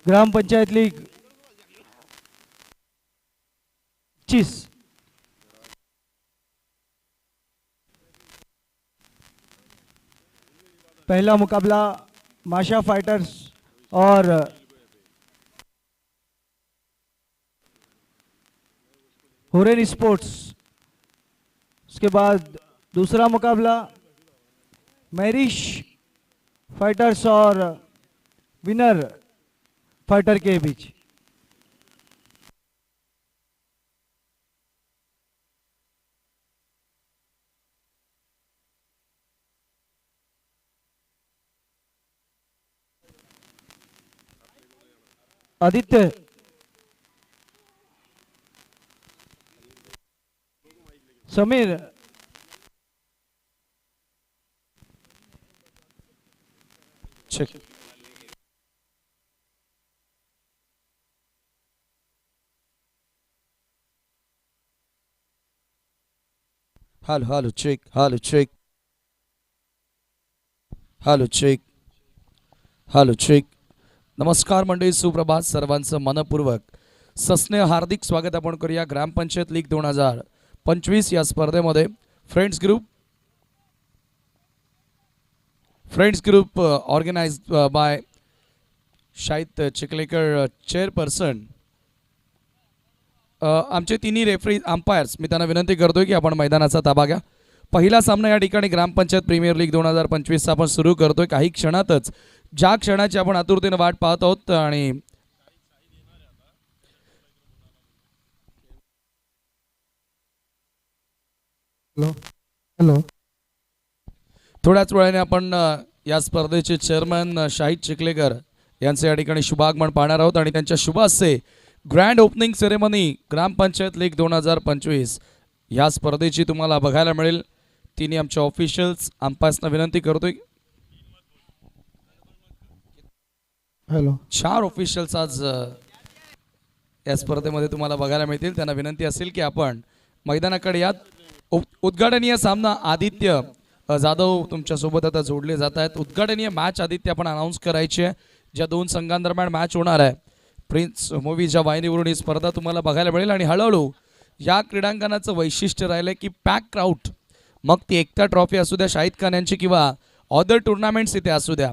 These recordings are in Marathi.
ग्रामपंचायत लीग 25। पहला मुकाबला माशा फाइटर्स और हुरेन स्पोर्ट्स। उसके बाद दूसरा मुकाबला मैरिश फाइटर्स और विनर फाइटर के बीच। Aditya Sameer check. Hello hello check, hello check, hello check, hello check. नमस्कार मंडळी, सुप्रभात सर्वांचं मनपूर्वक सस्नेह हार्दिक स्वागत आपण करूया ग्रामपंचायत लीग 2025 या स्पर्धेमध्ये। Friends group organised by Shahid Chikhalekar chairperson. आमचे तिन्ही रेफरी अंपायर्स मी त्यांना विनंती करतोय की आपण मैदानाचा ताबा घ्या। पहिला सामना या ठिकाणी ग्रामपंचायत प्रीमियर लीग 2025 आपण सुरू करतोय काही क्षणातच, ज्या क्षणाची आपण आतुरतेने वाट पाहत आहोत। आणि हॅलो थोड्याच वेळाने आपण या स्पर्धेचे चेअरमन शाहिद चिखलेकर यांचे या ठिकाणी शुभागमन पाहणार आहोत आणि त्यांच्या शुभ हस्ते ग्रँड ओपनिंग सेरेमनी ग्रामपंचायत लीग 2025 या स्पर्धेची तुम्हाला बघायला मिळेल। तिन्ही आमच्या ऑफिशियल्स अंपायर्सना विनंती करतोय। हॅलो 4 ऑफिशियल्स आज या स्पर्धेमध्ये तुम्हाला बघायला मिळतील। त्यांना विनंती असेल की आपण मैदानाकडे यात। उद्घाटनीय सामना आदित्य जाधव तुमच्या सोबत आता जोडले जात आहेत। उद्घाटनीय मॅच आदित्य आपण अनाउन्स करायची आहे, ज्या दोन संघांदरम्यान मॅच होणार आहे। प्रिन्स मूवीच्या वाहिनीवरून ही स्पर्धा तुम्हाला बघायला मिळेल आणि हळूहळू या क्रीडांगणाचं वैशिष्ट्य राहिलं की पॅक क्राऊड, मग ती एकता ट्रॉफी असू द्या शाहिद खान यांची किंवा अदर टुर्नामेंट्स इथे असू द्या,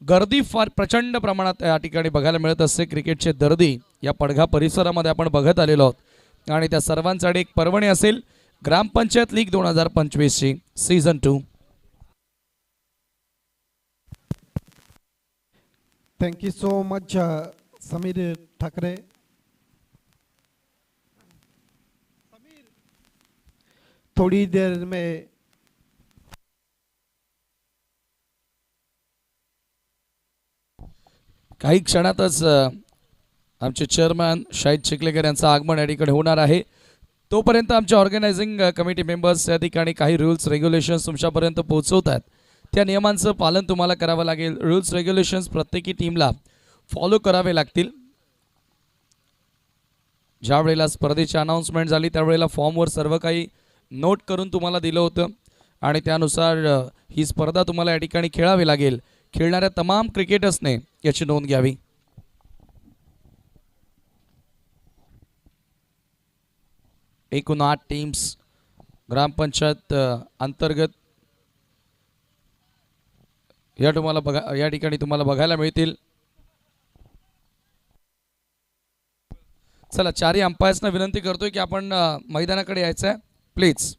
गर्दी फार प्रचंड प्रमाणात या ठिकाणी बघायला मिळत असते। क्रिकेटचे दर्दी या पडघा परिसरामध्ये आपण बघत आलेलो आहोत आणि त्या सर्वांसाठी एक पर्वणी असेल ग्रामपंचायत लीग 2025 ची season 2। Thank you so much Sameer Thackeray. थोड़ी देर में काही क्षणातच आमचे चेअरमॅन शाहिद चिखलेकर यांचं आगमन या ठिकाणी होणार आहे। तोपर्यंत आमच्या ऑर्गनायझिंग कमिटी मेंबर्स या ठिकाणी काही रूल्स रेग्युलेशन्स तुमच्यापर्यंत पोहोचवत आहेत। त्या नियमांचं पालन तुम्हाला करावं लागेल। रूल्स रेग्युलेशन्स प्रत्येकी टीमला फॉलो करावे लागतील। ज्या वेळेला स्पर्धेची अनाउन्समेंट झाली त्यावेळेला फॉर्मवर सर्व काही नोट करून तुम्हाला दिलं होतं आणि त्यानुसार ही स्पर्धा तुम्हाला या ठिकाणी खेळावी लागेल। खेळणाऱ्या तमाम क्रिकेटर्सने याची नोंद घ्यावी। एकूण 8 टीम्स ग्रामपंचायत अंतर्गत या ठिकाणी तुम्हाला बघायला मिळतील। चला, चारही अंपायर्सना विनंती करतोय की आपण मैदानाकडे यायचं आहे प्लीज।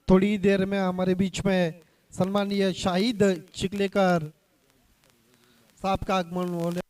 थोड़ी देर में हमारे बीच में सम्मानीय शाहिद चिखलेकर साहब का आगमन होने।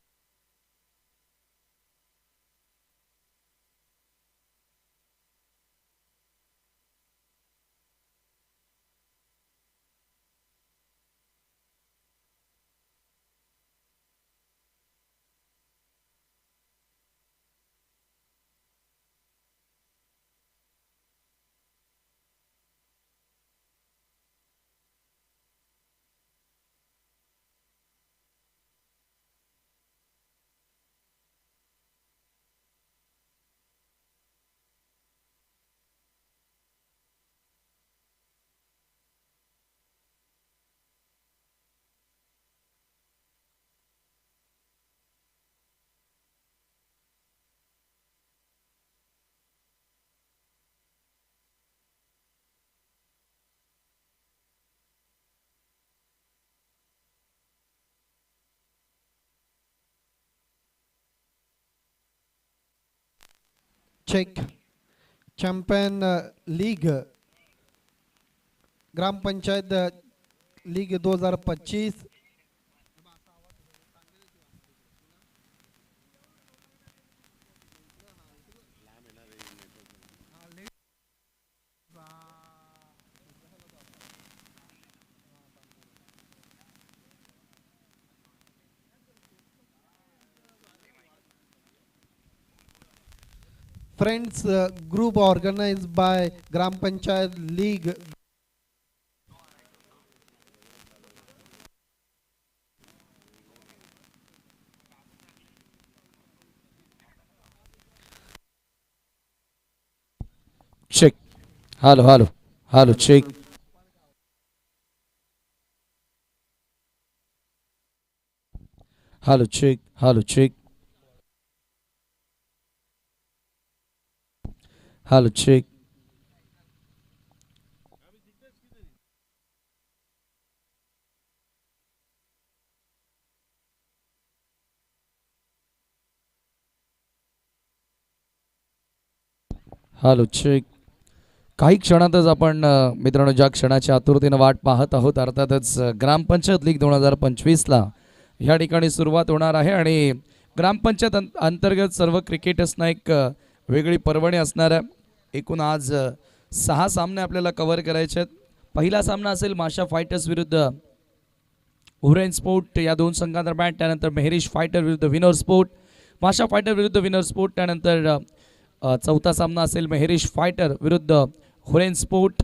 Check champion league Gram panchayat league 2025। Friends group organized by Gram Panchayat League. Check. Hello hello hello check. Hello check. Hello check. Hello check. Hello check. काही क्षणातच आपण मित्रांनो ज्या क्षणाची आतुरतेनं वाट पाहत आहोत अर्थातच ग्रामपंचायत लीग 2025ला ह्या ठिकाणी सुरुवात होणार आहे आणि ग्रामपंचायत अंतर्गत सर्व क्रिकेट असणं एक वेगळी पर्वणी असणार आहे. एकूण आज 6 सामने आपल्याला कव्हर करायचे आहेत. पहिला सामना असेल माशा फायटर्स विरुद्ध हुरेन स्पोर्ट या दोन संघांदरम्यान. त्यानंतर मेहरिश फायटर विरुद्ध विनर स्पोर्ट. माशा फायटर विरुद्ध विनर स्पोर्ट. त्यानंतर चौथा सामना असेल मेहरिश फायटर विरुद्ध हुरेन स्पोर्ट.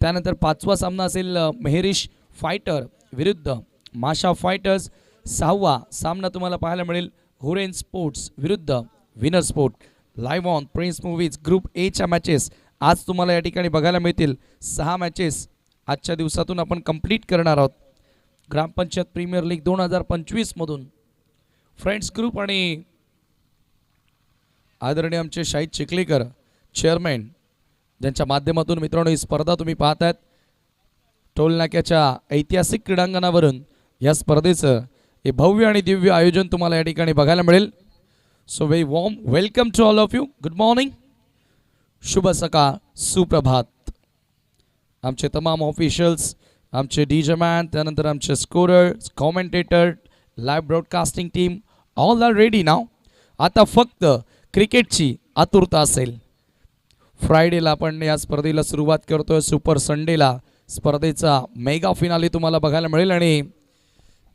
त्यानंतर पाचवा सामना असेल मेहरिश फायटर विरुद्ध माशा फायटर्स. सहावा सामना तुम्हाला पाहायला मिळेल हुरेन स्पोर्ट्स विरुद्ध winner sport. Live on prince movies group एच्या मॅचेस आज तुम्हाला या ठिकाणी बघायला मिळतील. 6 मॅचेस आजच्या दिवसातून आपण कंप्लीट करणार आहोत ग्रामपंचायत प्रीमियर लीग 2025 मधून. फ्रेंड्स ग्रुप आणि आदरणीय आमचे शाहिद चिखलेकर चेअरमॅन ज्यांच्या माध्यमातून मित्रांनो ही स्पर्धा तुम्ही पाहतायत. टोल नाक्याच्या ऐतिहासिक क्रीडांगणावरून या स्पर्धेचं हे भव्य आणि दिव्य आयोजन तुम्हाला या ठिकाणी बघायला मिळेल. So very warm welcome to all of you. Good morning, शुभ सकाळ, सुप्रभात. आमचे तमाम ऑफिशियल्स, आमचे डीजे मॅन, त्यानंतर आमचे scorer, commentator, live broadcasting team all are ready now. आता फक्त क्रिकेटची आतुरता असेल. फ्रायडेला आपण या स्पर्धेला सुरुवात करतोय. सुपर संडेला स्पर्धेचा मेगा फिनाले तुम्हाला बघायला मिळेल आणि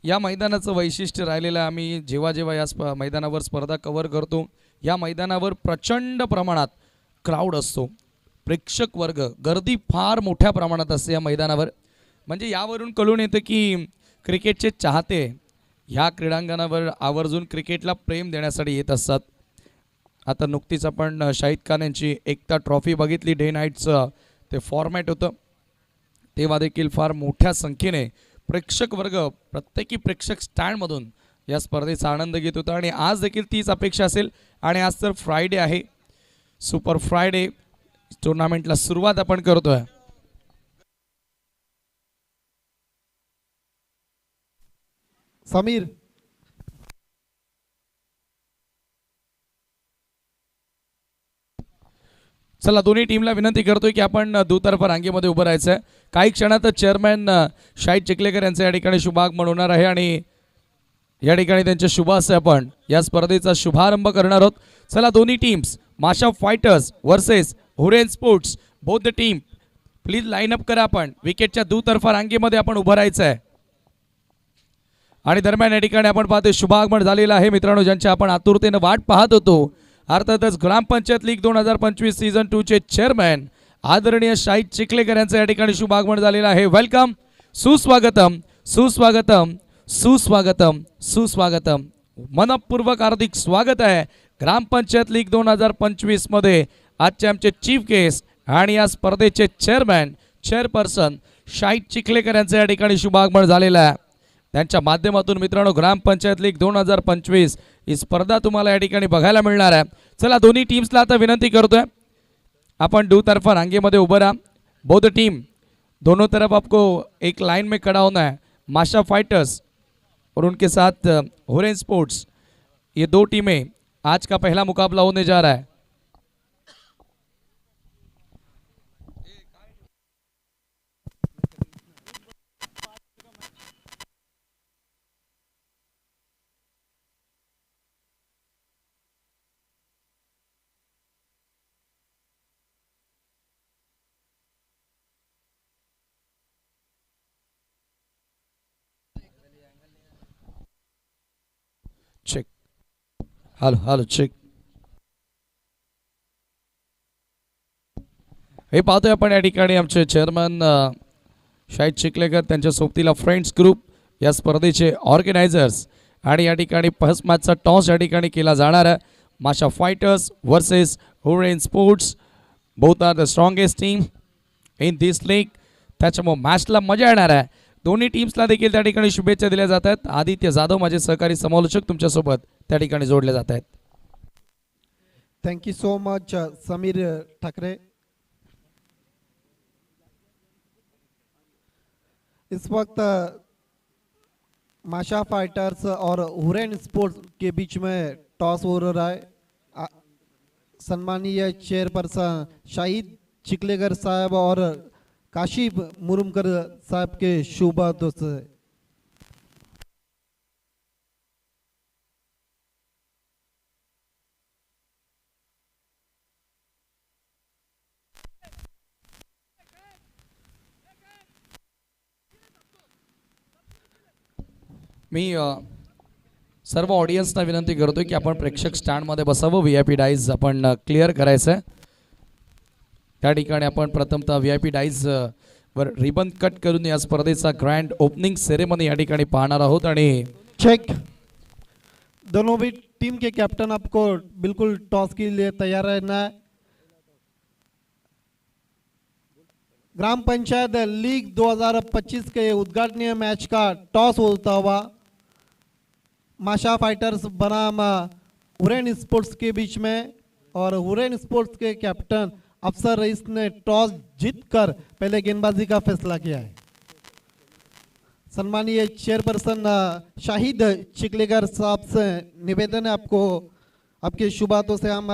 या मैदानाचं वैशिष्ट्य राहिलेलं आहे. आम्ही जेव्हा जेव्हा या मैदानावर स्पर्धा कव्हर करतो या मैदानावर प्रचंड प्रमाणात क्राऊड असतो. प्रेक्षक वर्ग गर्दी फार मोठ्या प्रमाणात असते या मैदानावर. म्हणजे यावरून कळून येतं की क्रिकेटचे चाहते ह्या क्रीडांगणावर आवर्जून क्रिकेटला प्रेम देण्यासाठी येत असतात. आता नुकतीच आपण शाहिद खान यांची एकता ट्रॉफी बघितली. डे नाईटचं ते फॉर्मॅट होतं तेव्हा देखील फार मोठ्या संख्येने प्रेक्षक वर्ग प्रत्येकी प्रेक्षक स्टँडमधून या स्पर्धेचा आनंद घेत होता आणि आज देखील तीच अपेक्षा असेल. आणि आज तर फ्रायडे आहे, सुपर फ्रायडे टुर्नामेंटला सुरुवात आपण करतोय. समीर चला दोन्ही टीमला विनंती करतोय की आपण दुतर्फा रांगेमध्ये उभं राहायचं आहे. काही क्षणातच चेअरमॅन शाहिद चिखलेकर यांचं या ठिकाणी शुभागमन होणार आहे आणि या ठिकाणी त्यांच्या शुभ हस्ते आपण या स्पर्धेचा शुभारंभ करणार आहोत. चला दोन्ही टीम्स माशा फायटर्स वर्सेस हुरेन sports both the team please line up करा. आपण विकेटच्या दुतर्फा रांगेमध्ये आपण उभं राहायचं आहे आणि दरम्यान या ठिकाणी आपण पाहतो शुभागमन झालेलं आहे मित्रांनो, ज्यांची आपण आतुरतेनं वाट पाहत होतो. अर्थातच ग्रामपंचायत लीग 2025 सीझन 2 चे चेअरमॅन आदरणीय शाहिद चिखलेकर यांचं या ठिकाणी शुभागमन झालेलं आहे. वेलकम, सुस्वागतम सुस्वागतम सुस्वागतम सुस्वागतम. मनपूर्वक हार्दिक स्वागत आहे ग्रामपंचायत लीग 2025 मध्ये. आजचे आमचे चीफ गेस्ट आणि या स्पर्धेचे चेअरपर्सन शाहिद चिखलेकर यांचं या ठिकाणी शुभागमन झालेलं आहे. त्यांच्या माध्यमातून मित्रांनो ग्रामपंचायत लीग 2025 ही स्पर्धा तुम्हाला या ठिकाणी बघायला मिळणार आहे. चला दोन्ही टीम्सला आता विनंती करतोय आपण दुतर्फा रांगेमध्ये उभं राहा. बोथ टीम दोनों तरफ आपको एक लाइन में खड़ा होना है. माशा फाइटर्स और उनके साथ हुरेन स्पोर्ट्स, ये दो टीमें आज का पहला मुकाबला होने जा रहा है. Check, hello hello check. हे पाहतोय आपण या ठिकाणी आमचे चेअरमन शाहिद चिखलेकर, त्यांच्या सोबतीला फ्रेंड्स ग्रुप या स्पर्धेचे ऑर्गनायझर्स आणि या ठिकाणी फर्स्ट मॅचचा टॉस या ठिकाणी केला जाणार आहे. माशा फायटर्स वर्सेस हुरेन sports, both are the strongest team in this league. त्याच्यामुळे मॅचला मजा येणार आहे. दोन्ही टीम्सला देखील त्या ठिकाणी शुभेच्छा दिल्या जात आहेत. आदित्य जाधव माझे सहकारी समालोचक तुमच्यासोबत त्या ठिकाणी जोडले जात आहेत. Thank you so much Sameer Thackeray. इस वक्त माशा फाइटर्स और हुरेन स्पोर्ट्स के बीच में टॉस हो रहा है. सम्मानीय चेयरपर्सन शाहिद चिखलेकर साहब और काशिफ मुरुमकर साहब के शुभ हाथों से. मी सर्व ऑडियन्सना विनंती करतोय की आपण प्रेक्षक स्टँडमध्ये बसावं. VIP डाईज आपण क्लिअर करायचं आहे. त्या ठिकाणी आपण प्रथमतः VIP डाईज वर रिबन कट करून या स्पर्धेचा ग्रँड ओपनिंग सेरेमनी या ठिकाणी पाहणार आहोत. आणि चेक, दोनों भी टीम के कैप्टन आपको बिल्कुल टॉस के लिए तैयार रहना है. ग्राम पंचायत लीग 2025 के उद्घाटनीय मैच का टॉस होता हुआ माशा फाइटर्स बनाम हुरेन स्पोर्ट्स के बीच में, और हुरेन स्पोर्ट्स के कैप्टन अफसर रईस ने टॉस जीतकर पहले गेंदबाजी का फैसला किया है. सम्मानीय चेयरपर्सन शाहिद चिखलेकर साहब से निवेदन है आपको, आपके शुभ हाथों से हम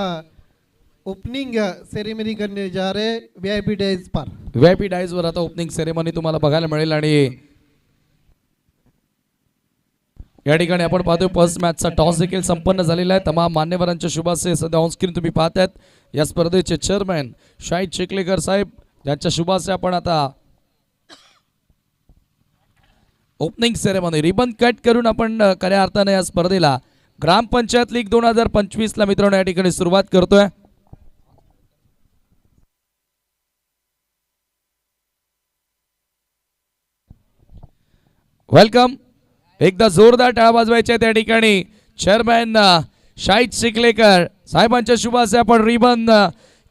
ओपनिंग सेरेमनी करने जा रहे VIP डाइज पर. VIP डाईज वर आता ओपनिंग सेरेमनी तुम्हाला बघायला मिळेल. आणि या ठिकाणी आपण पाहतोय फर्स्ट मॅचचा टॉस देखील संपन्न झालेला आहे. तमाम मान्यवरांच्या शुभाशय सध्या ऑनस्क्रीन तुम्ही पाहतायत. या स्पर्धेचे चेअरमॅन शाहिद चिखलेकर साहेब, ज्यांच्या शुभाशय आपण आता ओपनिंग सेरेमनी रिबन कट करून आपण खऱ्या अर्थाने या स्पर्धेला ग्रामपंचायत लीग 2025 ला मित्रांनो या ठिकाणी सुरुवात करतोय. वेलकम. एकदा जोरदार टाळ्या वाजवायच्या त्या ठिकाणी चेअरमॅन शाहिद चिखलेकर साहेबांच्या शुभाशय आपण रिबन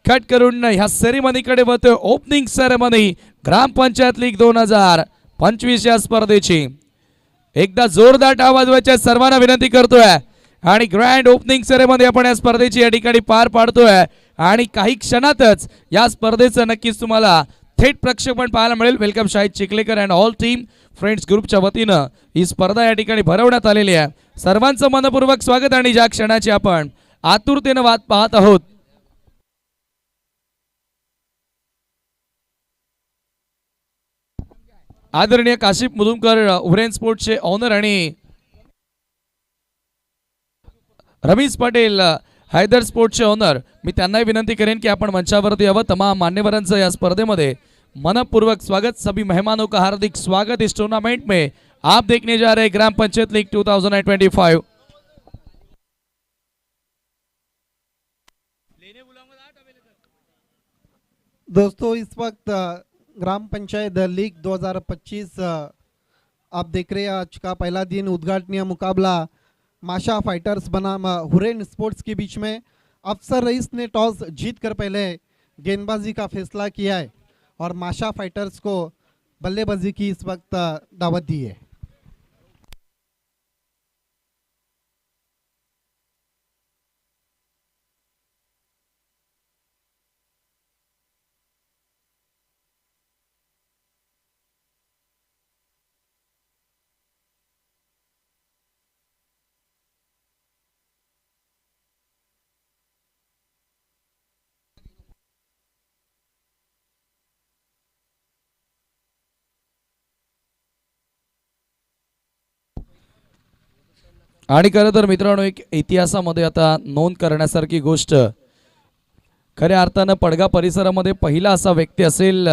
कट करून ह्या सेरेमनीकडे वळतोय. ओपनिंग सेरेमनी ग्रामपंचायत लीग 2025 या स्पर्धेची. एकदा जोरदार टाळ्या वाजवायच्या सर्वांना विनंती करतोय. आणि ग्रँड ओपनिंग सेरेमनी आपण या स्पर्धेची या ठिकाणी पार पाडतोय. आणि काही क्षणातच या स्पर्धेचं नक्कीच तुम्हाला थेट प्रक्षेपण पाहायला मिळेल. Welcome Shahid Chikhalekar and all team friends ग्रुपच्या वतीनं ही स्पर्धा या ठिकाणी भरवण्यात आलेली आहे. सर्वांचं मनपूर्वक स्वागत. आणि ज्या क्षणाची आपण आतुरतेनं वाट पाहत आहोत आदरणीय काशिफ मुदुमकर उरेन स्पोर्ट्सचे ओनर आणि रमेश पाटील हैदर स्पोर्ट्सचे ओनर, मी त्यांनाही विनंती करेन की आपण मंचावरती यावं. तमाम मान्यवरांचं या स्पर्धेमध्ये मनपूर्वक स्वागत. सभी मेहमानों का हार्दिक स्वागत इस टूर्नामेंट में. आप देखने जा रहे ग्राम पंचायत लीग 2025. दोस्तों इस वक्त ग्राम पंचायत लीग 2025 आप देख रहे हैं. आज का पहला दिन उद्घाटनीय मुकाबला माशा फाइटर्स बनाम हुरैन स्पोर्ट्स के बीच में. अफसर रईस ने टॉस जीतकर पहले गेंदबाजी का फैसला किया है और माशा फाइटर्स को बल्लेबाजी की इस वक्त दावत दी है. आणि खरं तर मित्रांनो, एक इतिहासामध्ये आता नोंद करण्यासारखी गोष्ट, खऱ्या अर्थानं पडगा परिसरामध्ये पहिला असा व्यक्ती असेल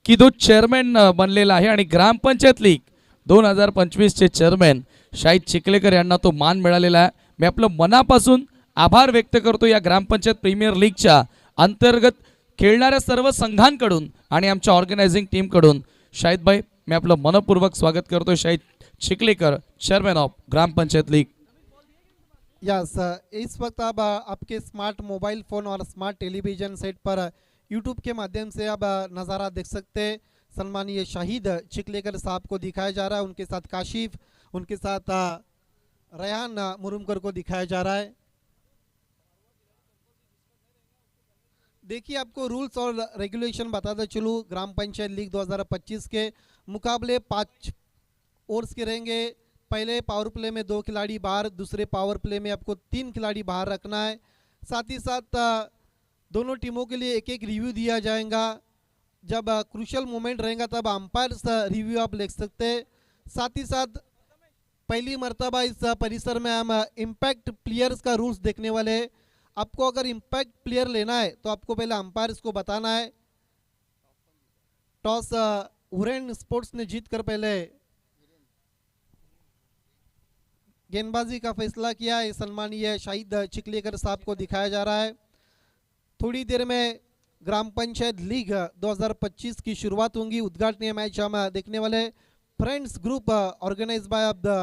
की जो चेअरमॅन बनलेला आहे आणि ग्रामपंचायत लीग 2025 चे चेअरमॅन शाहिद चिखलेकर यांना तो मान मिळालेला आहे. मी आपलं मनापासून आभार व्यक्त करतो या ग्रामपंचायत प्रीमियर लीगच्या अंतर्गत खेळणाऱ्या सर्व संघांकडून आणि आमच्या ऑर्गनायझिंग टीमकडून. शाहिद भाई, मी आपलं मनपूर्वक स्वागत करतो. Shahid Chikhalekar, chairman of gram panchayat league. Yes, इस वक्त आप आपके स्मार्ट मोबाइल फ़ोन और स्मार्ट टेलीविज़न सेट पर यूट्यूब के माध्यम से अब नज़ारा देख सकते हैं. सम्मानीय शाहिद चिखलेकर साहब को दिखाया जा रहा है, उनके साथ काशिफ, उनके साथ रेहान मुरुमकर को दिखाया जा रहा है. देखिए, आपको रूल्स और रेगुलेशन बताते चलूँ. ग्राम पंचायत लीग 2025 के मुकाबले 5 ओवर्स के रहेंगे. पहले पावर प्ले में 2 खिलाड़ी बाहर, दूसरे पावर प्ले में आपको 3 खिलाड़ी बाहर रखना है. साथ ही साथ दोनों टीमों के लिए एक एक रिव्यू दिया जाएगा. जब क्रूशल मोमेंट रहेगा तब अंपायर्स रिव्यू आप लिख सकते हैं. साथ ही साथ पहली मर्तबा इस परिसर में हम इम्पैक्ट प्लेयर्स का रूल्स देखने वाले हैं. आपको अगर इम्पैक्ट प्लेयर लेना है तो आपको पहले अंपायर्स को बताना है. टॉस हुरैन स्पोर्ट्स ने जीत कर पहले गेंदबाजी का फैसला किया है. सम्मानीय शाहिद चिखलेकर साहब को दिखाया जा रहा है. थोड़ी देर में ग्राम पंचायत लीग 2025 की शुरुआत होंगी. उद्घाटनीय मैच हम देखने वाले friends group organise by of the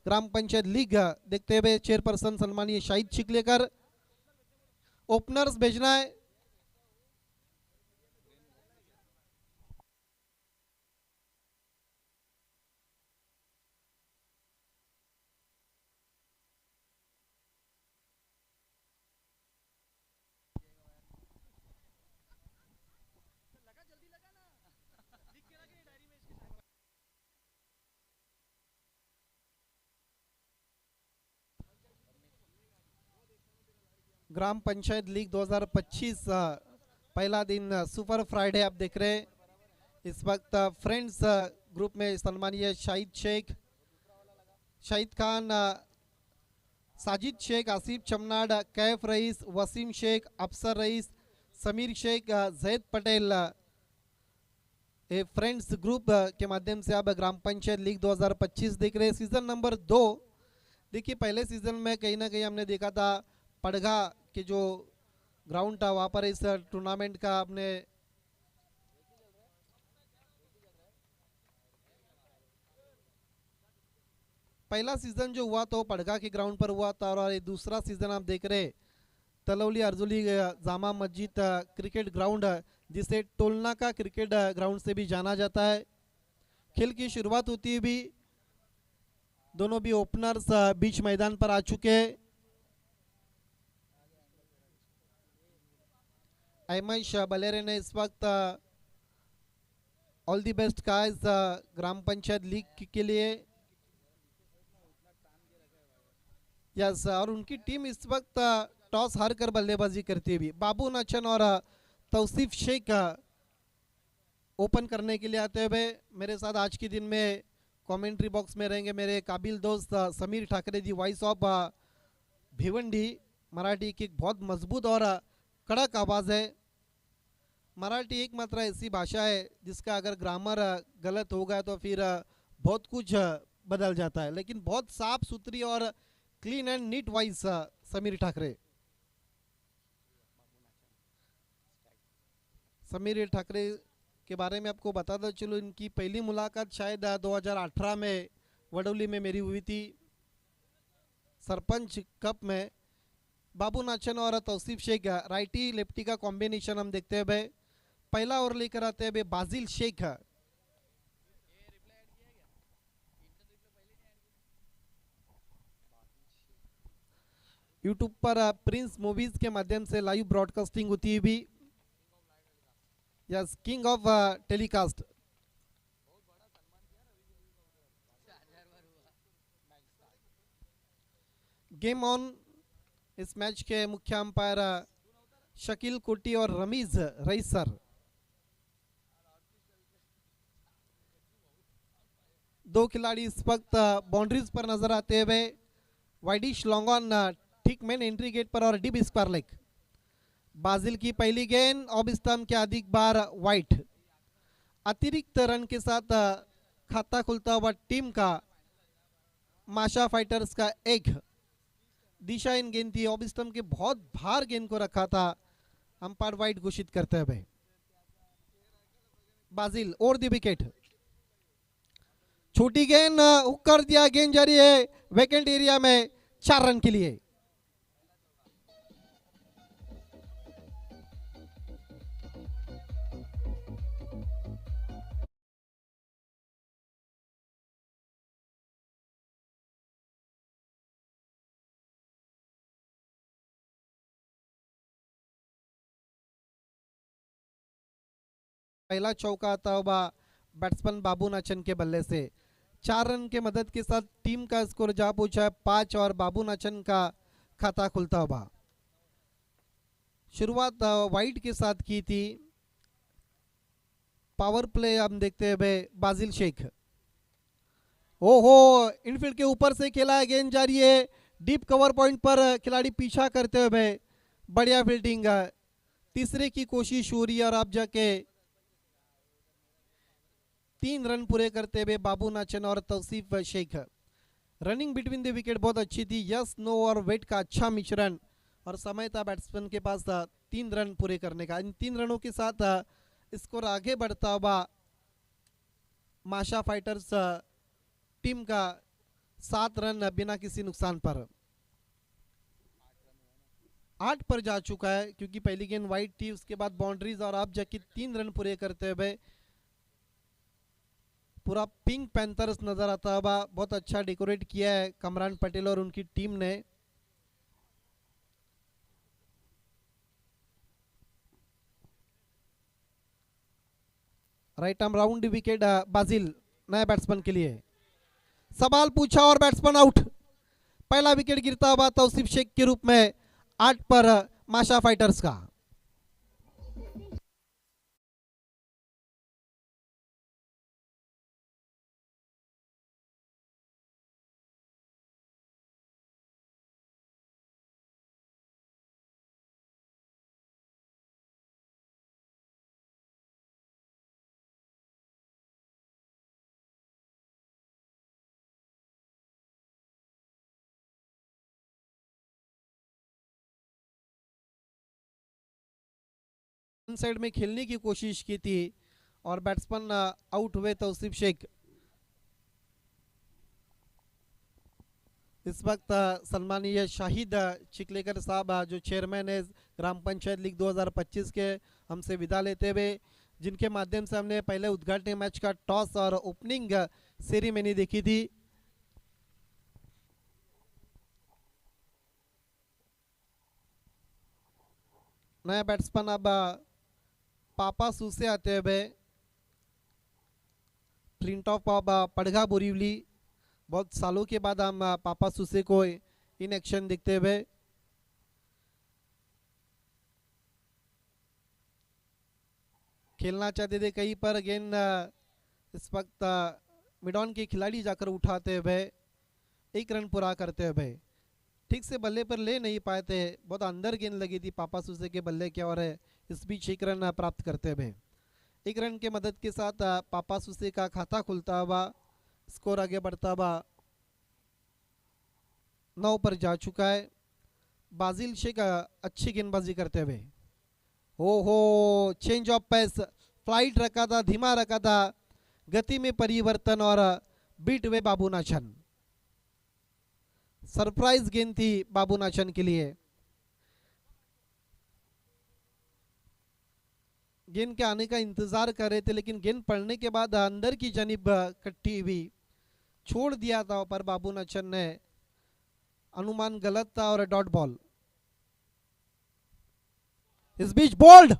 Gram panchayat league देखते हुए चेयरपर्सन सम्मानीय शाहिद चिखलेकर. ओपनर्स भेजना है. ग्राम पंचायत लीग 2025 पहला दिन सुपर फ्राइडे आप देख रहे हैं. इस वक्त फ्रेंड्स ग्रुप में सम्मानीय शाहिद शेख, शाहिद खान, साजिद शेख, आसिफ चमनाड, कैफ रईस, वसीम शेख, अफसर रईस, समीर शेख, जैद पटेल, ये फ्रेंड्स ग्रुप के माध्यम से आप ग्राम पंचायत लीग 2025 देख रहे हैं. Season number 2. देखिए, पहले सीज़न में कहीं ना कहीं हमने देखा था पड़गा के जो ग्राउंड था वहाँ पर इस टूर्नामेंट का आपने पहला सीज़न जो हुआ तो पड़गा के ग्राउंड पर हुआ था और ये दूसरा सीज़न आप देख रहे तलौली अर्जुली जामा मस्जिद क्रिकेट ग्राउंड, जिसे टोलना का क्रिकेट ग्राउंड से भी जाना जाता है. खेल की शुरुआत होती है भी दोनों भी ओपनर्स बीच मैदान पर आ चुके हैं. अहमश बलेरे ने इस वक्त ऑल दी बेस्ट कहा इस ग्राम पंचायत लीग के लिए. यस, और उनकी टीम इस वक्त टॉस हार कर बल्लेबाजी करती हुई बाबू नाचन और तौसीफ शेख ओपन करने के लिए आते हुए मेरे साथ आज के दिन में कमेंट्री बॉक्स में रहेंगे मेरे काबिल दोस्त समीर ठाकरे जी, वॉइस ऑफ भिवंडी। मराठी की एक बहुत मजबूत और कड़क आवाज़ है। मराठी एकमात्र ऐसी भाषा है जिसका अगर ग्रामर गलत होगा तो फिर बहुत कुछ बदल जाता है, लेकिन बहुत साफ सुथरी और क्लीन एंड नीट वॉइस समीर ठाकरे। समीर ठाकरे के बारे में आपको बता दो चलो, इनकी पहली मुलाकात शायद 2018 में वडोली में मेरी हुई थी, सरपंच कप में। बाबू नाचन और तौसीफ शेख राइटी लेफ्टी का कॉम्बिनेशन हम देखते हैं भाई। पहला ओवर लेकर आते हैं भाई बाजिल शेख। यूट्यूब पर प्रिंस मूवीज के माध्यम से लाइव ब्रॉडकास्टिंग होती है भी। Yes, king of telecast. Game on. इस मैच के मुख्य अंपायर शकील कोटी और रमीज रईस सर। दो खिलाड़ी इस वक्त बाउंड्रीज पर नजर आते हुए। वाइडिश लॉन्ग ऑन ठीक मेन एंट्री गेट पर और डीप स्क्वायर लेग। बाजिल की पहली गेंद ऑफ स्टंप के अधिक बार वाइट। अतिरिक्त रन के साथ खाता खुलता हुआ टीम का माशा फाइटर्स का एक दिशा इन गेंद थी। ऑफ स्टंप के बहुत भार गेंद को रखा था, अंपायर वाइट घोषित करते हुए। बाजिल और दी विकेट। छोटी गेंद हुक कर दिया, गेंद जारी है वेकेंट एरिया में 4 रन के लिए। पहला चौका आता हुआ बैट्समैन बाबू नाचन के बल्ले से। 4 रन के मदद के साथ टीम का स्कोर जा पहुंचा है 5 और बाबू नाचन का खाता खुलता हुआ। शुरुआत वाइट के साथ की थी। पावर प्ले हम देखते हुए बाजिल शेख। ओहो, इनफील्ड के ऊपर से खेला है, गेंद जारी है डीप कवर पॉइंट पर। खिलाड़ी पीछा करते हुए बढ़िया फील्डिंग। तीसरे की कोशिश हो रही है और अब जाके 3 रन पूरे करते हुए बाबू नाचन और Tausif Shaikh. Running between the wicket बहुत अच्छी थी। यस नो और वेट का अच्छा मिश्रण और समय था बैट्समैन के पास 3 रन पूरे करने का। इन 3 रनों के साथ स्कोर आगे बढ़ता हुआ माशा फाइटर्स टीम का 7 रन बिना किसी नुकसान पर 8 पर जा चुका है, क्योंकि पहली गेंद वाइट थी, उसके बाद बाउंड्रीज और अब जाके 3 रन पूरे करते हुए पूरा पिंक पैंथर्स नजर आता हुआ। बहुत अच्छा डेकोरेट किया है कमरान पटेल और उनकी टीम ने। राइट आर्म राउंड विकेट बाजिल नए बैट्समैन के लिए। सवाल पूछा और बैट्समैन आउट। पहला विकेट गिरता हुआ तौसीफ शेख के रूप में 8 पर माशा फाइटर्स का। साइड में खेलने की कोशिश की थी और बैट्समैन आउट हुए तौसीफ शेख। इस वक्त सम्मानीय शाहिद चिकलेकर साहब जो चेयरमैन है ग्राम पंचायत लीग 2025 के, हमसे विदा लेते हुए, जिनके माध्यम से हमने पहले उद्घाटन मैच का टॉस और ओपनिंग सेरेमनी देखी थी। नया बैट्समैन अब पापा सूसे आते हुए। Print of पड़गा Borivali. बहुत सालों के बाद हम पापा सूसे को इन एक्शन देखते हुए। खेलना चाहते थे कहीं पर गेंद इस वक्त मिड ऑन के खिलाड़ी जाकर उठाते हुए 1 रन पूरा करते हुए ठीक से बल्ले पर ले नहीं पाए थे, बहुत अंदर गेंद लगी थी पापा सुसे के बल्ले के और इस बीच 1 रन प्राप्त करते हुए 1 रन के मदद के साथ पापा सुसे का खाता खुलता हुआ स्कोर आगे बढ़ता हुआ 9 पर जा चुका है। बाजिल शेख अच्छी गेंदबाजी करते हुए हो चेंज ऑफ पेस, फ्लाइट रखा था, धीमा रखा था, गति में परिवर्तन और बीट हुए बाबू नाचन। सरप्राइज गेंद थी बाबू नाचन के लिए। गेंद के आने का इंतजार कर रहे थे लेकिन गेंद पड़ने के बाद अंदर की जानिब कट्टी हुई, छोड़ दिया था पर बाबू नाचन ने, अनुमान गलत था और डॉट बॉल। इस बीच बोल्ड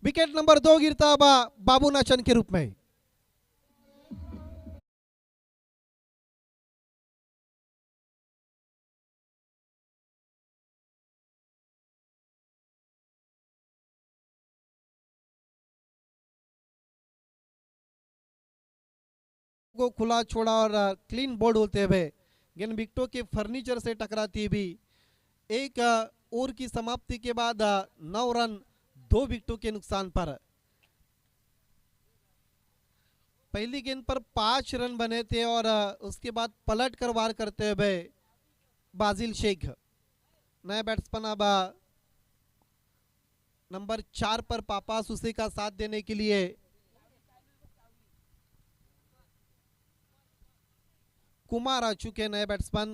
विकेट नंबर 2 गिरता बाबू नाचन के रूप में। को खुला छोड़ा और क्लीन बोल्ड होते हुए गेंद विकेटों के फर्नीचर से टकराती हुई एक ओवर की समाप्ति के बाद 9 रन 2 विकेटों के नुकसान पर। पहली गेंद पर 5 रन बने थे और उसके बाद पलट कर वार करते हुए बाजिल शेख नए बैट्समैन अब नंबर 4 पर पापा सुसे का साथ देने के लिए कुमार आ चुके नए बैट्समैन।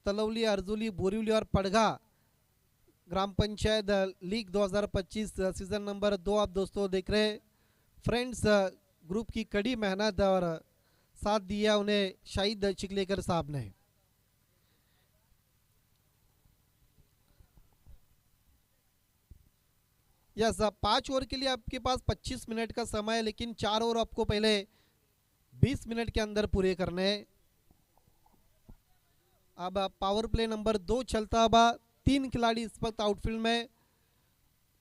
तलौली, अर्जुली, बोरीवली और पड़गा ग्राम पंचायत लीग 2025 सीजन नंबर 2 आप दोस्तों देख रहे। फ्रेंड्स ग्रुप की कड़ी मेहनत और साथ दिया उन्हें शाहिद चिकलेकर साहब ने। यस 5 ओवर के लिए आपके पास 25 मिनट का समय है लेकिन 4 ओवर आपको पहले 20 मिनट के अंदर पूरे करने। अब पावर प्ले नंबर 2 चलता। अब 3 खिलाड़ी इस वक्त आउटफील्ड में।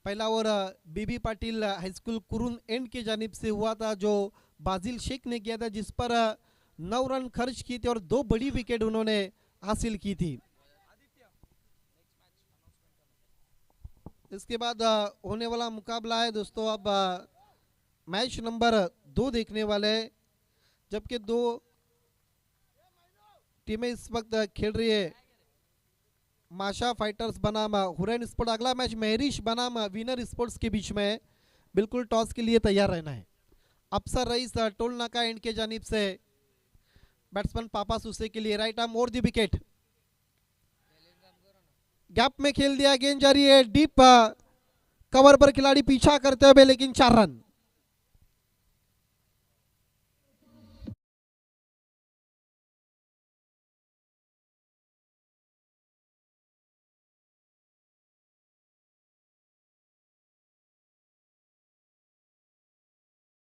पहला ओवर बीबी पाटिल हाई स्कूल कुरुन एंड की जानिब से हुआ था जो बाजिल शेख ने किया था, जिस पर 9 रन खर्च किए थे और 2 बड़ी विकेट उन्होंने हासिल की थी। इसके बाद होने वाला मुकाबला है दोस्तों अब मैच नंबर 2 देखने वाले, जबकि 2 टीमें इस वक्त खेल रही है। माशा फाइटर्स बनाम हुरैन स्पोर्ट। अगला मैच महरिश बनाम विनर स्पोर्ट्स के बीच में। बिल्कुल टॉस के लिए तैयार रहना है। अफसर रईस टोल नाका एंड के जानिब से बैट्समैन पापा सुसे के लिए right arm over the wicket. Gap में खेल दिया, गेंद जारी है डीप कवर पर, खिलाड़ी पीछा करते हुए लेकिन 4 रन।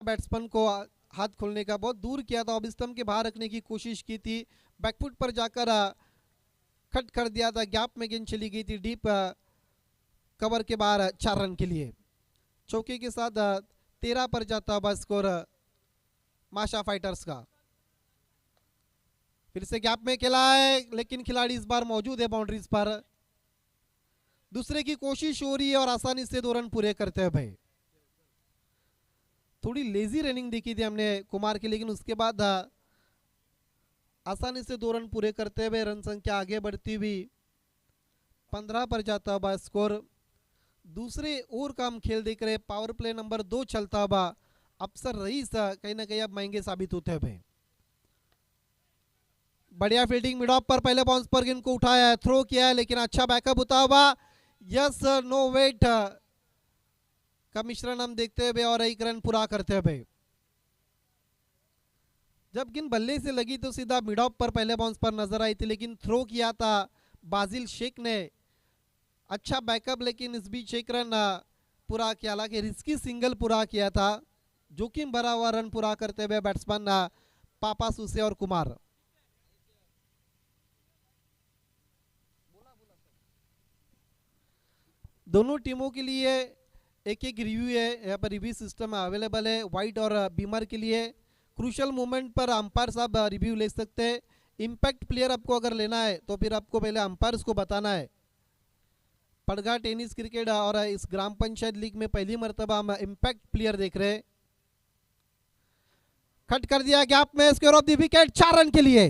बैट्समैन को हाथ खोलने का बहुत दूर किया था, ऑफ स्टंप के बाहर रखने की कोशिश की थी, बैकफुट पर जाकर कट कर दिया था। गैप में गेंद चली गई थी डीप कवर के बाहर 4 रन के लिए। चौके के साथ 13 पर जाता हुआ स्कोर माशा फाइटर्स का। फिर से गैप में खेला है लेकिन खिलाड़ी इस बार मौजूद है बाउंड्रीज पर। दूसरे की कोशिश हो रही है और आसानी से 2 रन पूरे करते हैं भाई। थोड़ी लेजी रनिंग देखी थी हमने कुमार की, लेकिन उसके बाद आसानी से 2 रन पूरे करते हुए रन संख्या आगे बढ़ती हुई 15 पर जाता हुआ स्कोर। दूसरे ओवर का हम खेल देख रहे। पावर प्ले नंबर 2 चलता हुआ। अफसर रईस कहीं ना कहीं अब महंगे साबित होते हैं। बढ़िया फील्डिंग मिड ऑफ पर, पहले बाउंस पर गेंद को उठाया है, थ्रो किया है लेकिन अच्छा बैकअप होता हुआ। यस नो वेट का मिश्रण हम देखते हुए और 1 रन पूरा करते हुए। जब गेंद बल्ले से लगी तो सीधा मिड ऑफ पर पहले बाउंस पर नजर आई थी, लेकिन थ्रो किया था बाजिल शेख ने, अच्छा बैकअप, लेकिन इस बीच 1 रन पूरा किया। हालांकि रिस्की सिंगल पूरा किया था, जोखिम भरा हुआ रन पूरा करते हुए बैट्समैन पापा सुसे और कुमार। दोनों टीमों के लिए एक एक रिव्यू है, यहाँ पर रिव्यू सिस्टम अवेलेबल है वाइट और बीमर के लिए। क्रूशल मोमेंट पर अंपायर साहब रिव्यू ले सकते हैं। इम्पैक्ट प्लेयर आपको अगर लेना है तो फिर आपको पहले अंपायर्स को बताना है। पड़गा टेनिस क्रिकेट और इस ग्राम पंचायत लीग में पहली मरतबा हम इम्पैक्ट प्लेयर देख रहे हैं। कट कर दिया गैप में, square of the wicket, 4 run के लिए।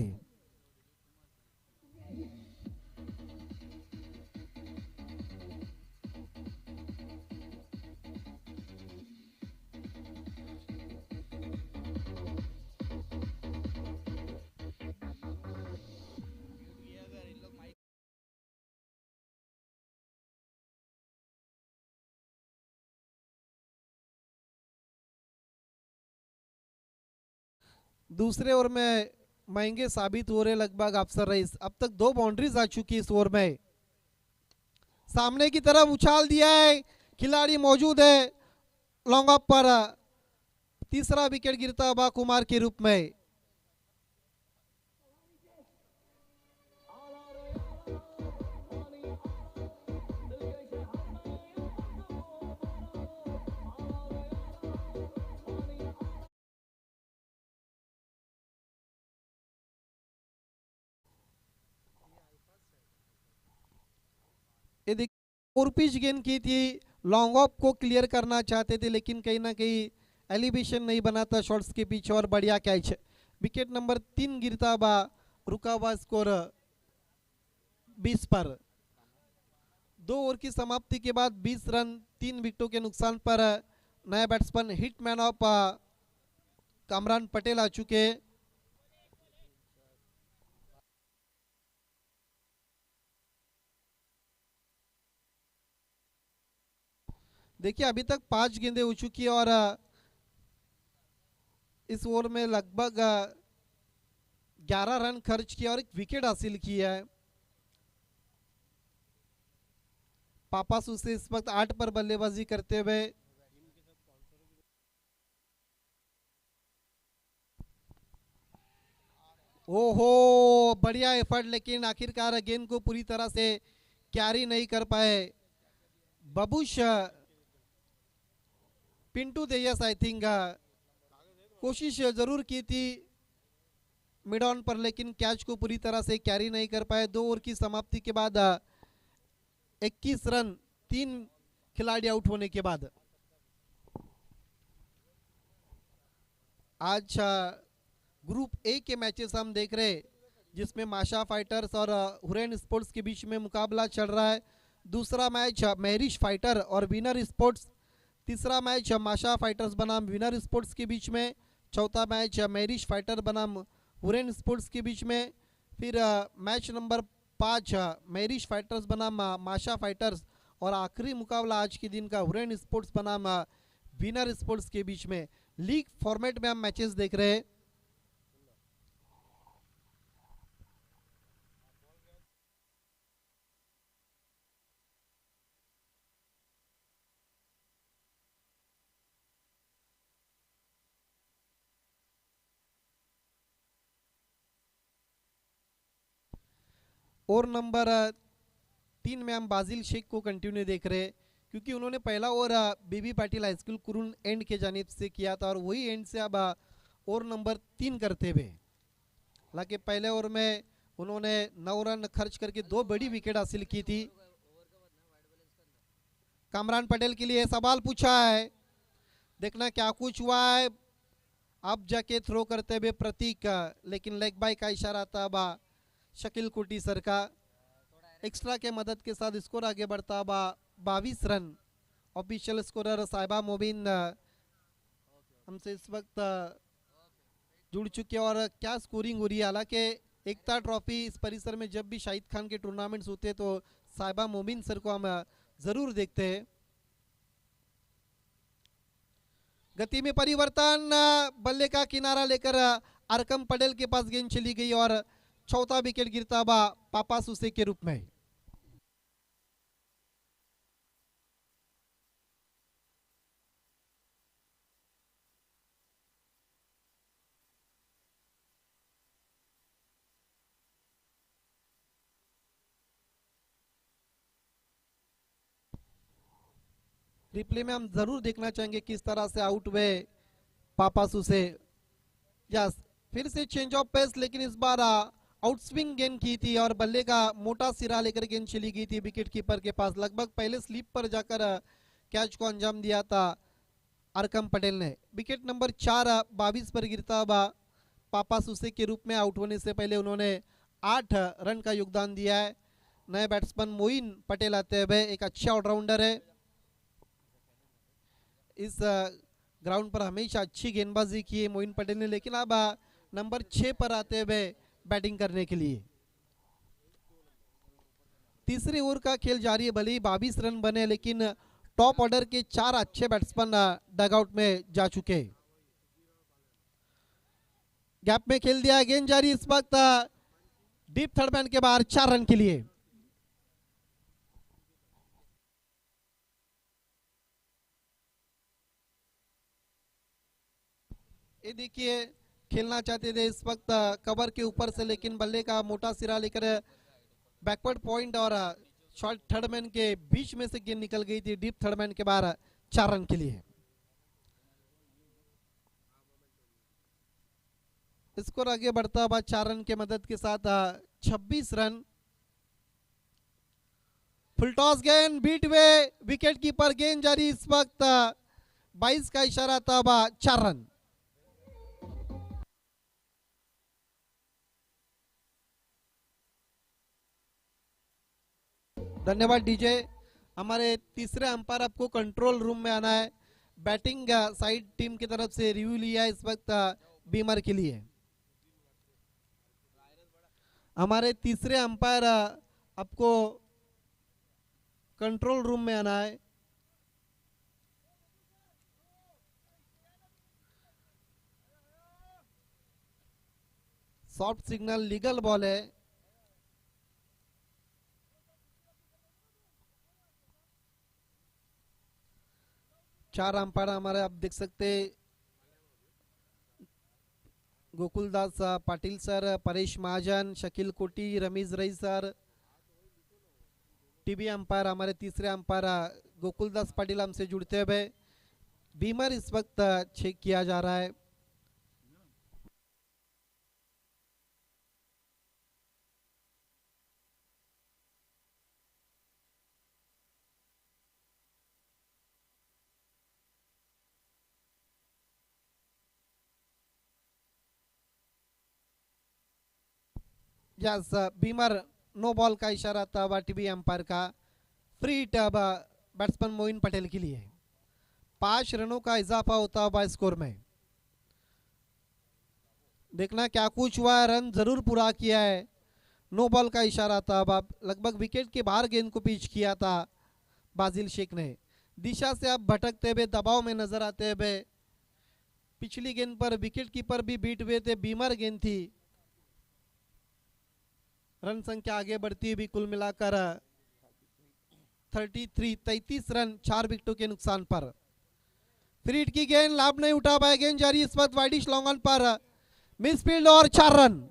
दूसरे ओवर में महंगे साबित हो रहे लगभग अफसर रईस। अब तक 2 बाउंड्रीज आ चुकी इस ओवर में। सामने की तरफ उछाल दिया है, खिलाड़ी मौजूद है लॉन्ग ऑफ पर। तीसरा विकेट गिरता हुआ कुमार के रूप में। ये देखिए 4 पिच गेंद की थी, लॉन्ग ऑफ को क्लियर करना चाहते थे लेकिन कहीं ना कहीं एलिवेशन नहीं बना था शॉट्स के पीछे और बढ़िया कैच। विकेट नंबर 3 गिरता बा, रुका हुआ स्कोर 20 पर। 2 ओवर की समाप्ति के बाद 20 रन 3 विकेटों के नुकसान पर नया batsman hitman of Kamran Patel आ चुके। देखिए अभी तक 5 गेंदें हो चुकी है और इस ओवर में लगभग 11 रन खर्च किया और एक विकेट हासिल किया है। पापासू से इस वक्त 8 पर बल्लेबाजी करते हुए। ओहो बढ़िया एफर्ट, लेकिन आखिरकार गेंद को पूरी तरह से कैरी नहीं कर पाए बबूश पिंटू देयस। आई थिंक कोशिश जरूर की थी मिड ऑन पर लेकिन कैच को पूरी तरह से कैरी नहीं कर पाए। 2 ओवर की समाप्ति के बाद 21 रन 3 खिलाड़ी आउट होने के बाद। आज ग्रुप ए के मैचेस हम देख रहे हैं जिसमें माशा फाइटर्स और हुरैन स्पोर्ट्स के बीच में मुकाबला चल रहा है। दूसरा मैच महरिश फाइटर और विनर स्पोर्ट्स। तीसरा मैच माशा फाइटर्स बनाम विनर स्पोर्ट्स के बीच में। चौथा मैच महरिश फाइटर बनाम हुरैन स्पोर्ट्स के बीच में। फिर मैच नंबर 5 महरिश फाइटर्स बनाम माशा फाइटर्स। और आखिरी मुकाबला आज के दिन का हुरैन स्पोर्ट्स बनाम विनर स्पोर्ट्स के बीच में। लीग फॉर्मेट में हम मैचेस देख रहे हैं। ओवर नंबर 3 में हम बाजिल शेख को कंटिन्यू देख रहे हैं क्योंकि उन्होंने पहला ओवर बीबी पाटिल हाई स्कूल कुरुन एंड के जानिब से किया था और वही एंड से अब ओवर नंबर 3 करते हुए। हालांकि पहले ओवर में उन्होंने 9 रन खर्च करके 2 बड़ी विकेट हासिल की थी। कामरान पटेल के लिए सवाल पूछा है, देखना क्या कुछ हुआ है। अब जाके थ्रो करते हुए प्रतीक, लेकिन लेग बाय का इशारा था बा शकील कुटी सर का। एक्स्ट्रा के मदद के साथ स्कोर आगे बढ़ता बा 22 रन। ऑफिशियल स्कोरर साहिबा मोबिन हमसे इस वक्त जुड़ चुके हैं और क्या स्कोरिंग हो रही है। हालांकि एकता ट्रॉफी इस परिसर में जब भी शाहिद खान के टूर्नामेंट्स होते हैं तो साहिबा मोबिन सर को हम जरूर देखते हैं। गति में परिवर्तन, बल्ले का किनारा लेकर अरकम पटेल के पास गेंद चली गई और चौथा विकेट गिरता बा पापा सुसे के रूप में। रिप्ले में हम जरूर देखना चाहेंगे किस तरह से आउट हुए पापासू से। यस, फिर से चेंज ऑफ पेस, लेकिन इस बार आउट स्विंग गेंद की थी और बल्ले का मोटा सिरा लेकर गेंद चली गई थी विकेट कीपर के पास। लगभग पहले स्लिप पर जाकर कैच को अंजाम दिया था अरकम पटेल ने। विकेट नंबर 4 22 पर गिरता हुआ पापासुसे के रूप में आउट होने से पहले उन्होंने 8 रन का योगदान दिया है। नए बैट्समैन मोइन पटेल आते हुए, एक अच्छा ऑलराउंडर है। इस ग्राउंड पर हमेशा अच्छी गेंदबाजी की है मोइन पटेल ने, लेकिन अब नंबर 6 पर आते हुए बैटिंग करने के लिए। तीसरे ओवर का खेल जारी है, भले ही 22 रन बने, लेकिन टॉप ऑर्डर के 4 अच्छे बैट्समैन डगआउट में जा चुके। गैप में खेल दिया, गेंद जारी इस वक्त डीप थर्ड मैन के बाहर 4 रन के लिए। ये देखिए, खेलना चाहते थे इस वक्त कवर के ऊपर से, लेकिन बल्ले का मोटा सिरा लेकर बैकवर्ड पॉइंट और शॉर्ट थर्ड मैन के बीच में से गेंद निकल गई थी डीप थर्ड मैन के बाहर 4 रन के लिए। स्कोर आगे बढ़ता हुआ 4 रन के मदद के साथ 26 रन। फुल टॉस गेंद बीट हुए विकेट कीपर, गेंद जारी इस वक्त 22 का इशारा था हुआ 4 रन। धन्यवाद डीजे। हमारे तीसरे अंपायर आपको कंट्रोल रूम में आना है। बैटिंग साइड टीम की तरफ से रिव्यू लिया इस वक्त बीमर के लिए। हमारे तीसरे अंपायर आपको कंट्रोल रूम में आना है। सॉफ्ट सिग्नल, लीगल बॉल है। चार अंपायर हमारे आप देख सकते, गोकुलदास पाटिल सर, परेश महाजन, शकील कोटी, रमीज रई सर। टीवी अंपायर हमारे तीसरे अंपायर गोकुलदास पाटिल हमसे जुड़ते हुए। बीमर इस वक्त चेक किया जा रहा है। यस, बीमर नो बॉल का इशारा था टीवी अंपायर का। फ्री हिट अब बैट्समैन मोइन पटेल के लिए। 5 रनों का इजाफा होता हुआ स्कोर में। देखना क्या कुछ हुआ है, रन जरूर पूरा किया है। नो बॉल का इशारा था। अब लगभग विकेट के बाहर गेंद को पिच किया था बाजिल शेख ने। दिशा से अब भटकते हुए दबाव में नजर आते हुए, पिछली गेंद पर विकेट कीपर भी बीट हुए थे, बीमर गेंद थी। रन संख्या आगे बढ़ती हुई कुल मिलाकर 33 रन 4 विकेटों के नुकसान पर। फ्री हिट की गेंद, लाभ नहीं उठा पाए, गेंद जारी इस वक्त widish long on per, miss field और 4 रन।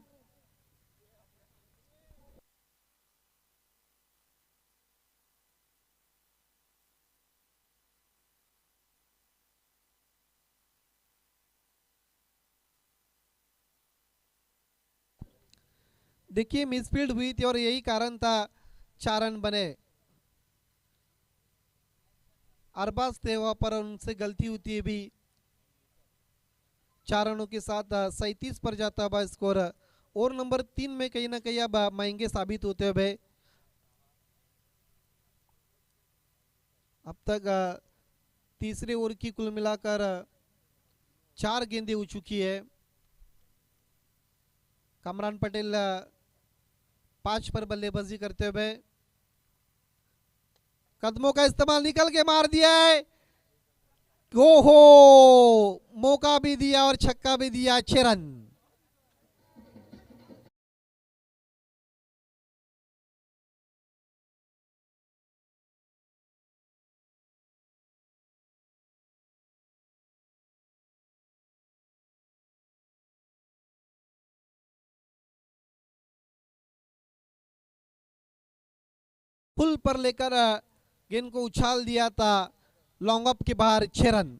देखिए मिसफील्ड हुई थी और यही कारण था 4 रन बने। अरबाज थे वहां पर, उनसे गलती होती है भी। 4 रनों के साथ 37 पर जाता हुआ स्कोर। और नंबर 3 में कहीं ना कहीं अब महंगे साबित होते हुए। अब तक तीसरे ओवर की कुल मिलाकर 4 गेंदें हो चुकी है। कमरान पटेल 5 पर बल्लेबाजी करते हुए, कदमों का इस्तेमाल, निकल के मार दिया है। ओहो, मौका भी दिया और छक्का भी दिया। 6 रन। पुल पर लेकर गेंद को उछाल दिया था लॉन्ग ऑफ के बाहर 6 रन।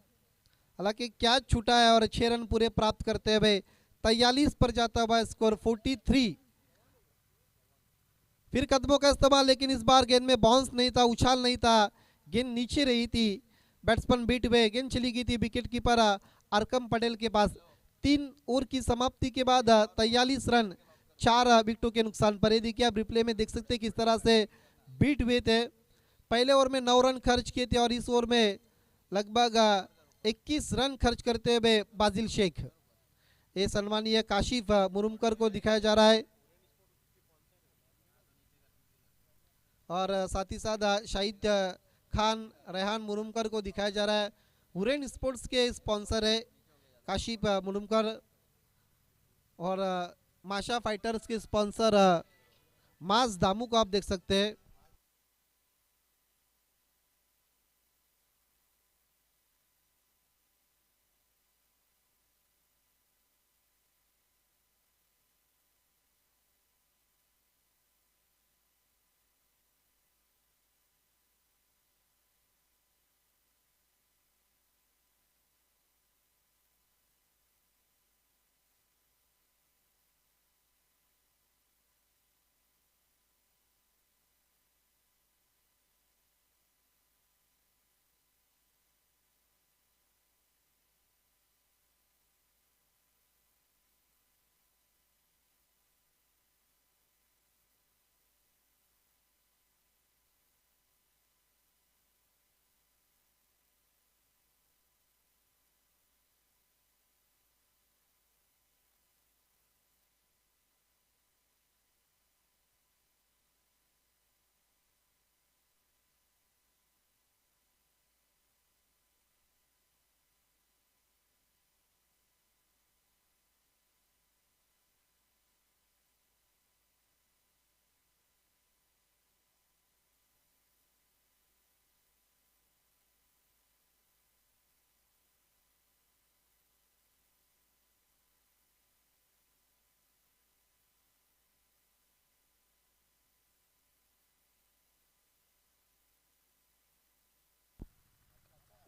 हालांकि कैच छूटा है और 6 रन पूरे प्राप्त करते हुए 43 पर जाता हुआ स्कोर 43। फिर कदमों का इस्तेमाल, लेकिन इस बार गेंद में बाउंस नहीं था, उछाल नहीं था, गेंद नीचे रही थी। बैट्समैन बीट हुए, गेंद चली गई थी विकेट कीपर अरकम पटेल के पास। 3 ओवर की समाप्ति के बाद 43 रन 4 विकेटों के नुकसान पर। ये देखिए आप रिप्ले में देख सकते हैं किस तरह से बीट हुए थे। पहले ओवर में 9 रन खर्च किए थे और इस ओवर में लगभग 21 रन खर्च करते हुए बाजिल शेख। ये सम्मानीय काशिफ मुरुमकर को दिखाया जा रहा है और साथ ही साथ शाहिद खान रेहान मुरुमकर को दिखाया जा रहा है। हुरैन स्पोर्ट्स के स्पॉन्सर है काशिफ मुरुमकर और माशा फाइटर्स के स्पॉन्सर मास दामू को आप देख सकते हैं।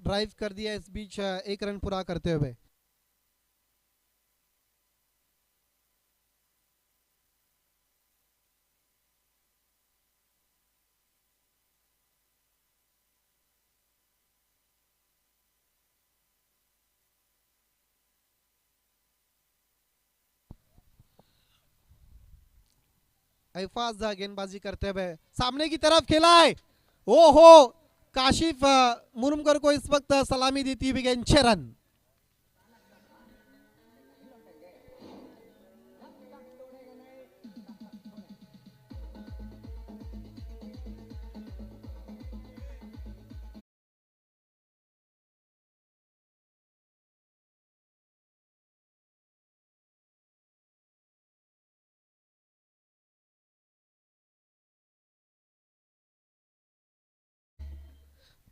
ड्राइव कर दिया इस बीच 1 रन पूरा करते हुए। ऐफाज गेंदबाजी करते हुए सामने की तरफ खेला है। ओहो, काशिफ मुरुमकर को इस वक्त सलामी देती हुई गेंद 6 रन।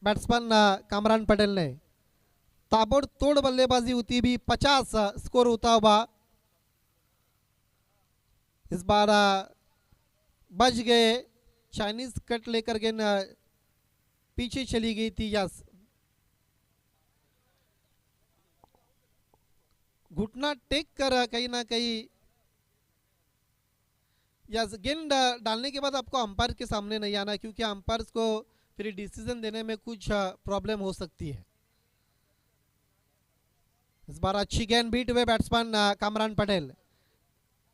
बैट्समैन कामरान पटेल ने ताबड़तोड़ बल्लेबाजी होती भी 50 स्कोर होता हुआ इस बार बच गए। चाइनीज कट लेकर गेंद पीछे चली गई थी। यस, घुटना टेक कर कहीं ना कहीं यस गेंद डालने के बाद आपको अंपायर के सामने नहीं आना, क्योंकि अंपायर को फिर डिसीजन देने में कुछ प्रॉब्लम हो सकती है। इस बार अच्छी गेंद बीट हुए बैट्समैन कामरान पटेल।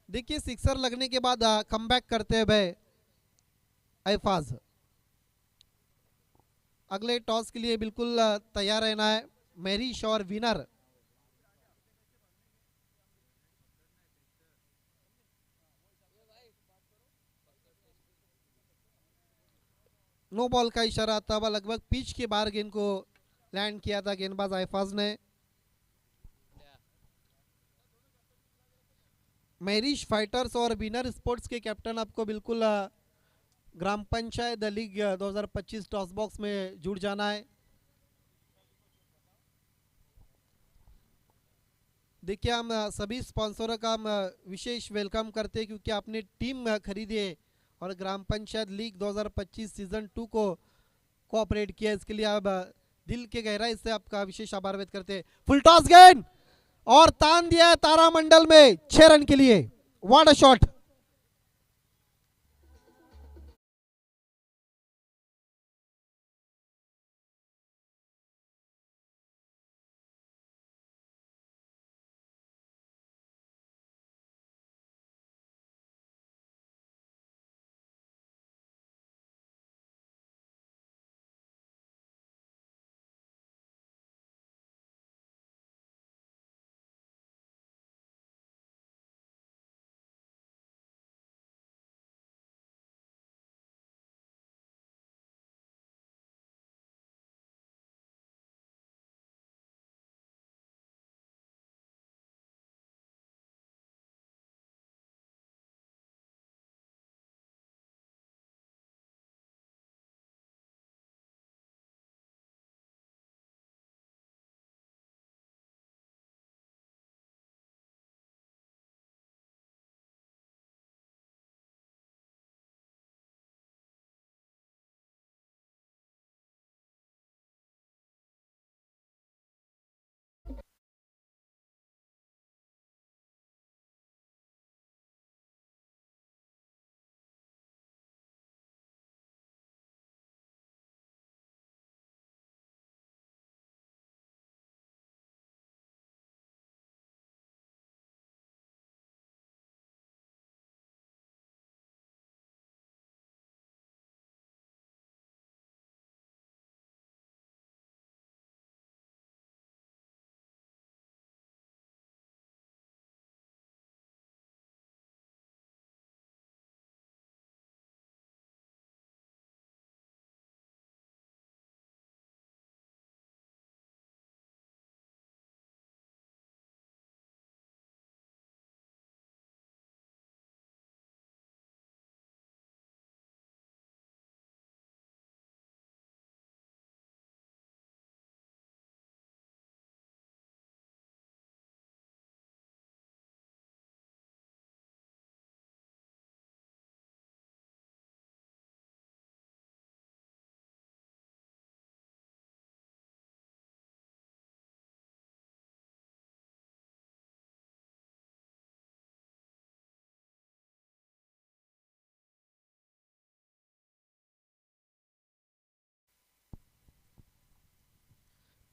देखिए सिक्सर लगने के बाद कमबैक करते हुए ऐफाज। अगले टॉस के लिए बिल्कुल तैयार रहना है। मैरिश और विनर नो बॉल का इशारा आता हुआ लगभग पिच के बाहर गेंद को लैंड किया था गेंदबाज ऐफाज ने। मैरिश फाइटर्स और विनर स्पोर्ट्स के कैप्टन आपको बिल्कुल ग्राम पंचायत लीग 2025 टॉस बॉक्स में जुड़ जाना है। देखिए हम सभी स्पॉन्सरों का हम विशेष वेलकम करते हैं, क्योंकि आपने टीम खरीदी है और ग्राम पंचायत लीग 2025 सीजन 2 को कोऑपरेट किया। इसके लिए आप दिल के गहराई से आपका विशेष आभार व्यक्त करते हैं। फुल टॉस गेंद और तान दिया है तारामंडल में 6 रन के लिए। What a shot.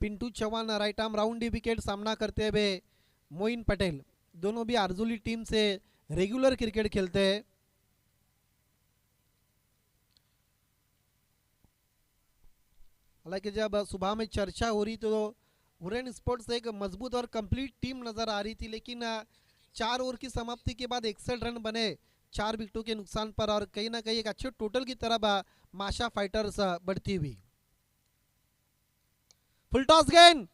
Pintu Chauhan right arm round wicket सामना करते हुए मोइन पटेल, दोनों भी आरजुली टीम से रेगुलर क्रिकेट खेलते हैं। हालांकि जब सुबह में चर्चा हो रही तो हुरैन स्पोर्ट्स एक मजबूत और कंप्लीट टीम नजर आ रही थी, लेकिन 4 ओवर की समाप्ति के बाद 61 रन बने 4 विकेटों के नुकसान पर, और कहीं ना कहीं एक अच्छे टोटल की तरफ माशा फाइटर्स बढ़ती हुई। फुल टॉस गेंद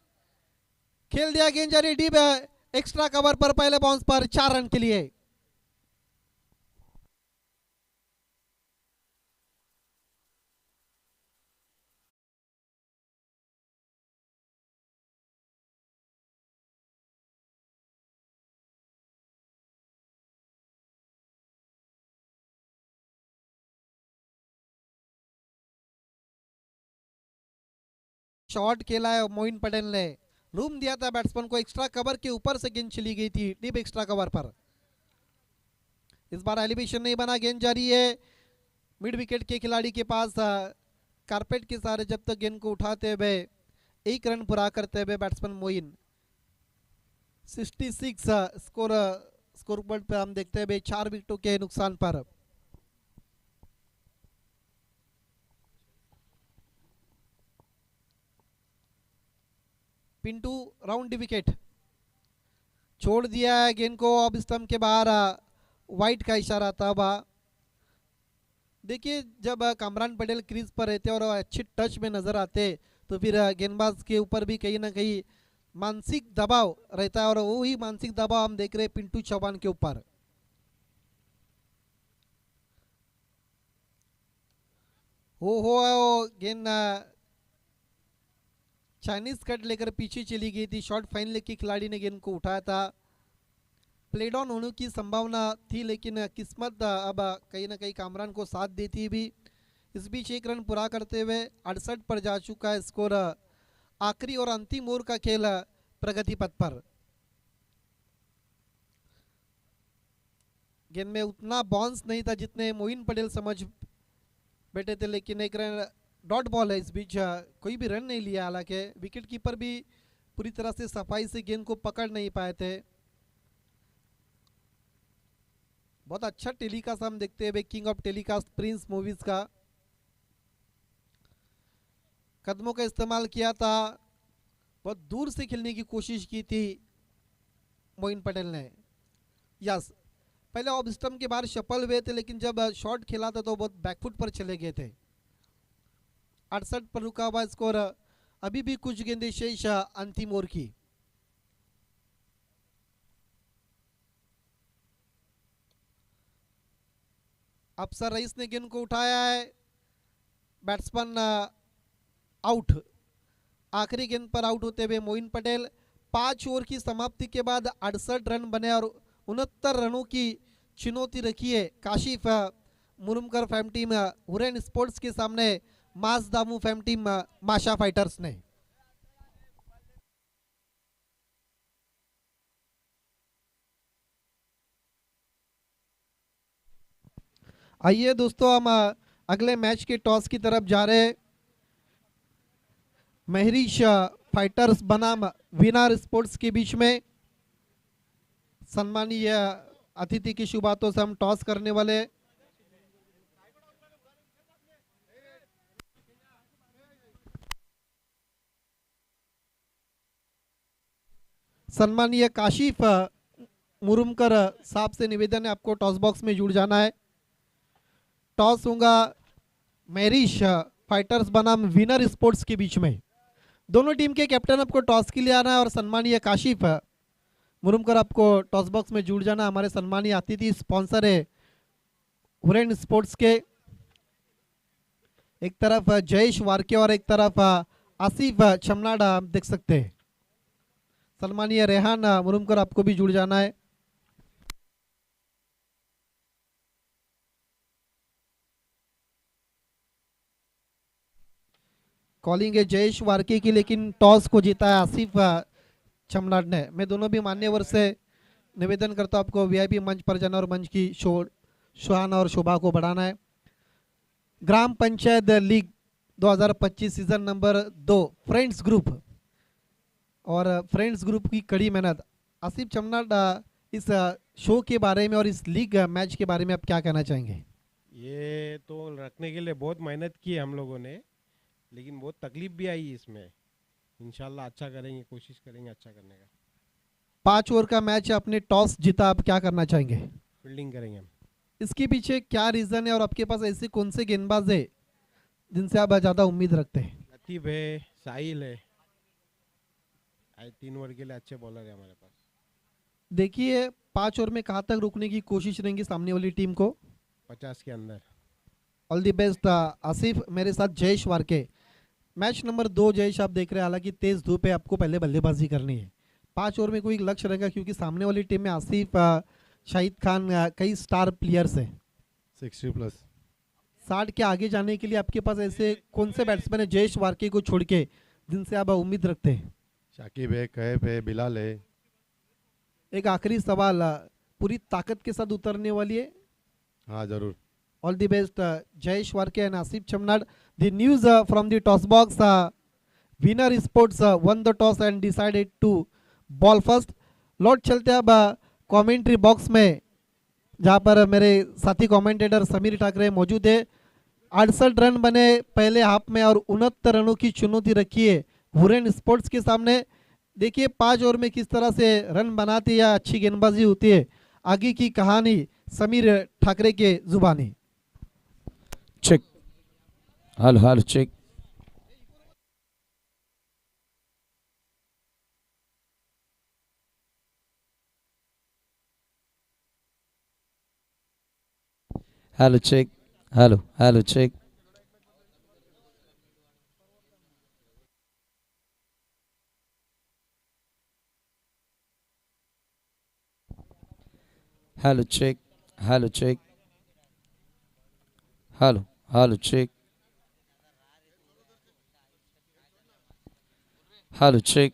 खेल दिया, गेंद जारी डीप एक्स्ट्रा कवर पर, पहले बाउंस पर 4 रन के लिए। शॉट खेला है मोइन पटेल ने, रूम दिया था बैट्समैन को, एक्स्ट्रा कवर के ऊपर से गेंद चली गई थी डीप एक्स्ट्रा कवर पर। इस बार एलिवेशन नहीं बना, गेंद जारी है मिड विकेट के खिलाड़ी के पास, कारपेट के सहारे जब तक गेंद को उठाते हुए 1 रन पूरा करते हुए बैट्समैन मोइन 66 स्कोर बोर्ड पर हम देखते हुए 4 विकेटों के नुकसान पर। पिंटू राउंड विकेट छोड़ दिया है गेंद को, अब स्टंप के बाहर वाइट का इशारा था। देखिए जब कामरान पटेल क्रीज पर रहते और अच्छे टच में नजर आते तो फिर गेंदबाज के ऊपर भी कहीं ना कहीं मानसिक दबाव रहता है, और वही मानसिक दबाव हम देख रहे हैं पिंटू चौहान के ऊपर। हो गेंद चाइनीज कट लेकर पीछे चली गई थी, शॉर्ट फाइन लेग के खिलाड़ी ने गेंद को उठाया था, प्लेड ऑन होने की संभावना थी, लेकिन किस्मत अब कहीं ना कहीं कामरान को साथ देती भी। इस बीच 1 रन पूरा करते हुए 68 पर जा चुका है स्कोर आखिरी और अंतिम ओवर का खेल प्रगति पथ पर। गेंद में उतना बाउंस नहीं था जितने मोइन पटेल समझ बैठे थे, लेकिन एक रन डॉट बॉल है, इस बीच कोई भी रन नहीं लिया। हालांकि विकेट कीपर भी पूरी तरह से सफाई से गेंद को पकड़ नहीं पाए थे। बहुत अच्छा टेलीकास्ट हम देखते हैं king of telecast Prince movies का। कदमों का इस्तेमाल किया था, बहुत दूर से खेलने की कोशिश की थी मोइन पटेल ने। यस, पहले ऑफ स्टंप के बाहर शफल हुए थे, लेकिन जब शॉट खेला था तो बहुत बैकफुट पर चले गए थे। 68 पर रुका हुआ स्कोर। अभी भी कुछ गेंदें शेष अंतिम ओवर की। अफसर रईस ने गेंद को उठाया है, बैट्समैन आउट। आखिरी गेंद पर आउट होते हुए मोइन पटेल। 5 ओवर की समाप्ति के बाद 68 रन बने और 69 रनों की चुनौती रखी है काशिफ मुरुमकर फैम टीम हुरैन स्पोर्ट्स के सामने माजदामू फैम टीम माशा फाइटर्स ने। आइए दोस्तों, हम अगले मैच के टॉस की तरफ जा रहे हैं। महरीश फाइटर्स बनाम विनर स्पोर्ट्स के बीच में। सम्मानीय अतिथि की शुभ बातों से हम टॉस करने वाले। सम्मानीय काशिफ मुरुमकर साहब से निवेदन है, आपको टॉस बॉक्स में जुड़ जाना है। टॉस होगा महरीश फाइटर्स बनाम विनर स्पोर्ट्स के बीच में। दोनों टीम के कैप्टन आपको टॉस के लिए आना है और सम्मानीय काशिफ मुरुमकर आपको टॉस बॉक्स में जुड़ जाना। हमारे सम्मानीय अतिथि स्पॉन्सर है हुरैन स्पोर्ट्स के। एक तरफ जयेश वारके और एक तरफ आसिफ छमनाडा आप देख सकते हैं। सम्मानीय रेहान मुरुमकर आपको भी जुड़ जाना है। कॉलिंग है जयेश वारके की, लेकिन टॉस को जीता है आसिफ छमनाड ने। मैं दोनों भी मान्यवर से निवेदन करता हूँ आपको वीआईपी मंच पर जाना और मंच की सुहाना और शोभा को बढ़ाना है। Gram panchayat league 2025 season number 2 friends group और फ्रेंड्स ग्रुप की कड़ी मेहनत। आसिफ छमनाड, इस शो के बारे में और इस लीग मैच के बारे में आप क्या कहना चाहेंगे? ये तो रखने के लिए बहुत मेहनत की है हम लोगों ने, लेकिन बहुत तकलीफ भी आई इसमें। इंशाल्लाह अच्छा करेंगे, कोशिश करेंगे अच्छा करने का। 5 ओवर का मैच आपने टॉस जीता, आप क्या करना चाहेंगे? फील्डिंग करेंगे हम। इसके पीछे क्या रीज़न है और आपके पास ऐसे कौन से गेंदबाज है जिनसे आप ज़्यादा उम्मीद रखते हैं? लतीफ़ है, साहिल है, 3 ओवर के लिए अच्छे बॉलर है हमारे पास। देखिए 5 ओवर में कहाँ तक रुकने की कोशिश रहेंगी सामने वाली टीम को? 50 के अंदर। All the best Asif. मेरे साथ जयेश वारके। मैच नंबर 2 जयेश आप देख रहे हैं, हालांकि तेज धूप है, आपको पहले बल्लेबाजी करनी है। 5 ओवर में कोई लक्ष्य रहेगा क्योंकि सामने वाली टीम में आसिफ शाहिद खान कई स्टार प्लेयर्स हैं। 60+। 60 के आगे जाने के लिए आपके पास ऐसे कौन से बैट्समैन है जयेश वारके को छोड़ के जिनसे आप उम्मीद रखते हैं? शाकिब है, कैफ है, बिलाल है। एक आखिरी सवाल, पूरी ताकत के साथ उतरने वाली है? हाँ जरूर। All the best, Jayesh Warke and Asif Chamnad. The news from the toss box, winner sports won the toss and decided to ball first. लौट चलते अब कमेंट्री बॉक्स में, जहाँ पर मेरे साथी कमेंटेटर समीर ठाकरे मौजूद है। 68 रन बने पहले हाफ में और 69 रनों की चुनौती रखी है हुरैन स्पोर्ट्स के सामने। देखिए 5 ओवर में किस तरह से रन बनाती या अच्छी गेंदबाजी होती है, आगे की कहानी समीर ठाकरे के जुबानी। Check. Hello hello check. Hello check. Hello hello check. Hello check. Hello check. Hello hello check. Hello check.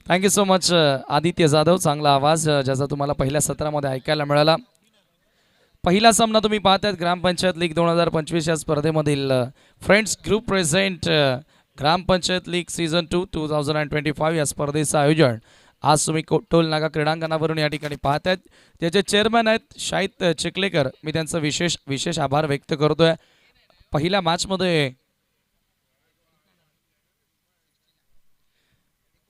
Thank you so much Aditya Jadhav. चांगला आवाज ज्याचा तुम्हाला पहिल्या सत्रामध्ये ऐकायला मिळाला. पहिला सामना तुम्ही पाहतायत ग्रामपंचायत लीग 2025 या स्पर्धेमधील फ्रेंड्स ग्रुप प्रेझेंट ग्रामपंचायत लीग सीझन 2 2025 या स्पर्धेचं आयोजन आज तुम्ही टोल नाका क्रीडांगणावरून या ठिकाणी पाहतायत. त्याचे चेअरमॅन आहेत शाहिद चिखलेकर. मी त्यांचा विशेष आभार व्यक्त करतोय. पहिल्या मॅचमध्ये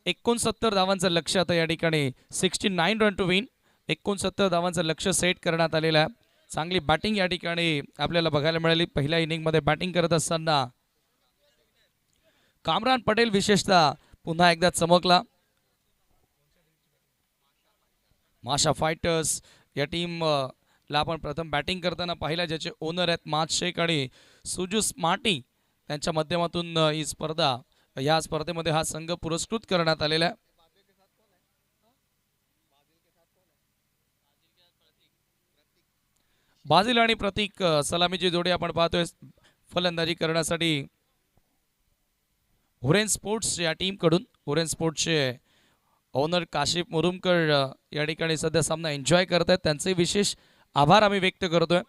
69 धावांचं लक्ष आता या ठिकाणी 69 रन टू विन. 69 धावांचं लक्ष सेट करण्यात आलेलं आहे. चांगली बॅटिंग या ठिकाणी आपल्याला बघायला मिळाली. पहिल्या इनिंगमध्ये बॅटिंग करत असताना कामरान पटेल विशेषतः पुन्हा एकदा चमकला. माशा फायटर्स या टीम ला आपण प्रथम बॅटिंग करताना पाहिला, ज्याचे ओनर आहेत माज शेख आणि सुजू स्मार्टी. त्यांच्या माध्यमातून ही स्पर्धा या स्पर्धेमध्ये हा संघ पुरस्कृत करण्यात आलेला आहे. बाजिल आणि प्रतीक सलामीची जोडी आपण पाहतोय फलंदाजी करण्यासाठी हुरेन स्पोर्ट्स या टीम कडून. हुरेन स्पोर्ट्सचे ओनर काशिफ मुरुमकर या ठिकाणी सध्या सामना एन्जॉय करतायत. त्यांचे विशेष आभार आम्ही व्यक्त करतोय.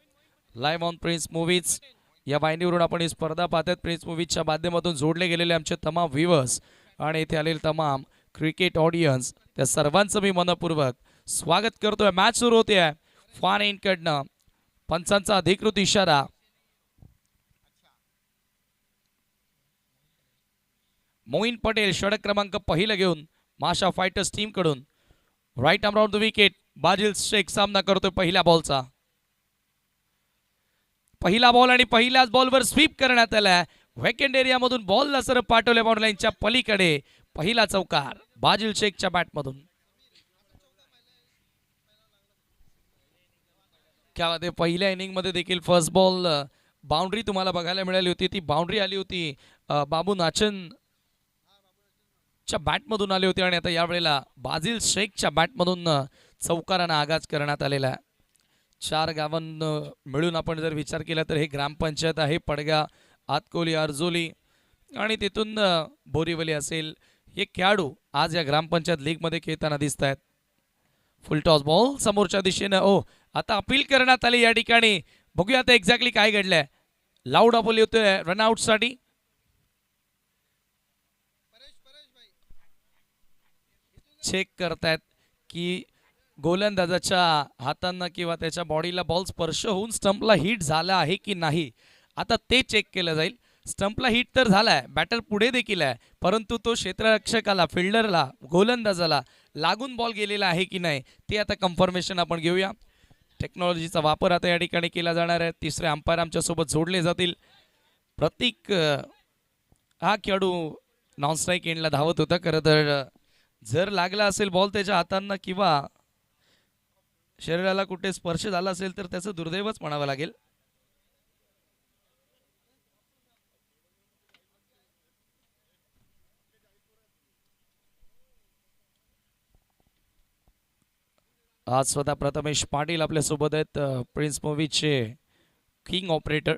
लाईव्ह ऑन प्रिन्स मूवीज या वाहिनीवरून आपण ही स्पर्धा पाहतात. प्रिन्स मूवीजच्या माध्यमातून जोडले गेलेले आमचे तमाम व्ह्यूअर्स आणि इथे आलेले तमाम क्रिकेट ऑडियन्स, त्या सर्वांचं मी मनपूर्वक स्वागत करतोय. मॅच सुरू होते आहे. फान एंडकडनं पंचांचा अधिकृत इशारा. मोईन पटेल षटक क्रमांक पहिला घेऊन माशा फायटर्स टीम कडून right arm round the wicket. Bajil Shaikh सामना करतोय पहिल्या बॉलचा. पहिला बॉल आणि पहिल्याच बॉलवर स्वीप करण्यात आलाय. व्हेकंड एरियामधून बॉलला सरळ पाठवले बाउंड्रीलाईनच्या पलीकडे. पहिला चौकार बाजिल शेखच्या बॅटमधून. त्यामध्ये पहिल्या इनिंग मध्ये देखील फर्स्ट बॉल बाउंड्री तुम्हाला बघायला मिळाली होती. ती बाउंड्री आली होती बाबू नाचन च्या बॅटमधून आली होती आणि आता यावेळेला बाजिल शेखच्या बॅटमधून चौकारानं आगाज करण्यात आलेला आहे. 4 गावां मिळून आपण जर विचार केला तर हे ग्रामपंचायत आहे. पडगा, आतकोली, अर्जोली आणि तिथून बोरीवली असेल. हे खेळाडू आज या ग्रामपंचायत लीग मध्ये खेळताना दिसत आहेत. फुल टॉस बॉल समोरच्या दिशेनं. आता अपील करण्यात आली या ठिकाणी. बघूया आता एक्झॅक्टली काय घडलंय. लाऊड अपील होतोय रनआउट साठी. चेक करतायत की गोलंदाजाच्या हातांना किंवा त्याच्या बॉडीला बॉल स्पर्श होऊन स्टंपला हिट झाला आहे की नाही. आता ते चेक केलं जाईल. स्टंपला हिट तर झालाय, बॅटर पुढे देखील आहे, परंतु तो क्षेत्ररक्षकाला, फिल्डरला, गोलंदाजाला लागून बॉल गेलेला आहे की नाही ते आता कन्फर्मेशन आपण घेऊया. टेक्नॉलॉजीचा वापर आता या ठिकाणी केला जाणार आहे. तिसरे अंपायर आमच्या सोबत जोडले जातील. प्रतीक हा खेळाडू नॉन स्ट्राईक एंडला धावत होता. खरं तर जर लागला असेल बॉल त्याच्या हातांना किंवा शरीराला कुठे स्पर्श झाला असेल तर त्याचं दुर्दैवच म्हणावं लागेल. आज स्वतः प्रथमेश पाटील आपल्या सोबत आहेत, प्रिन्स मूवीजचे किंग ऑपरेटर.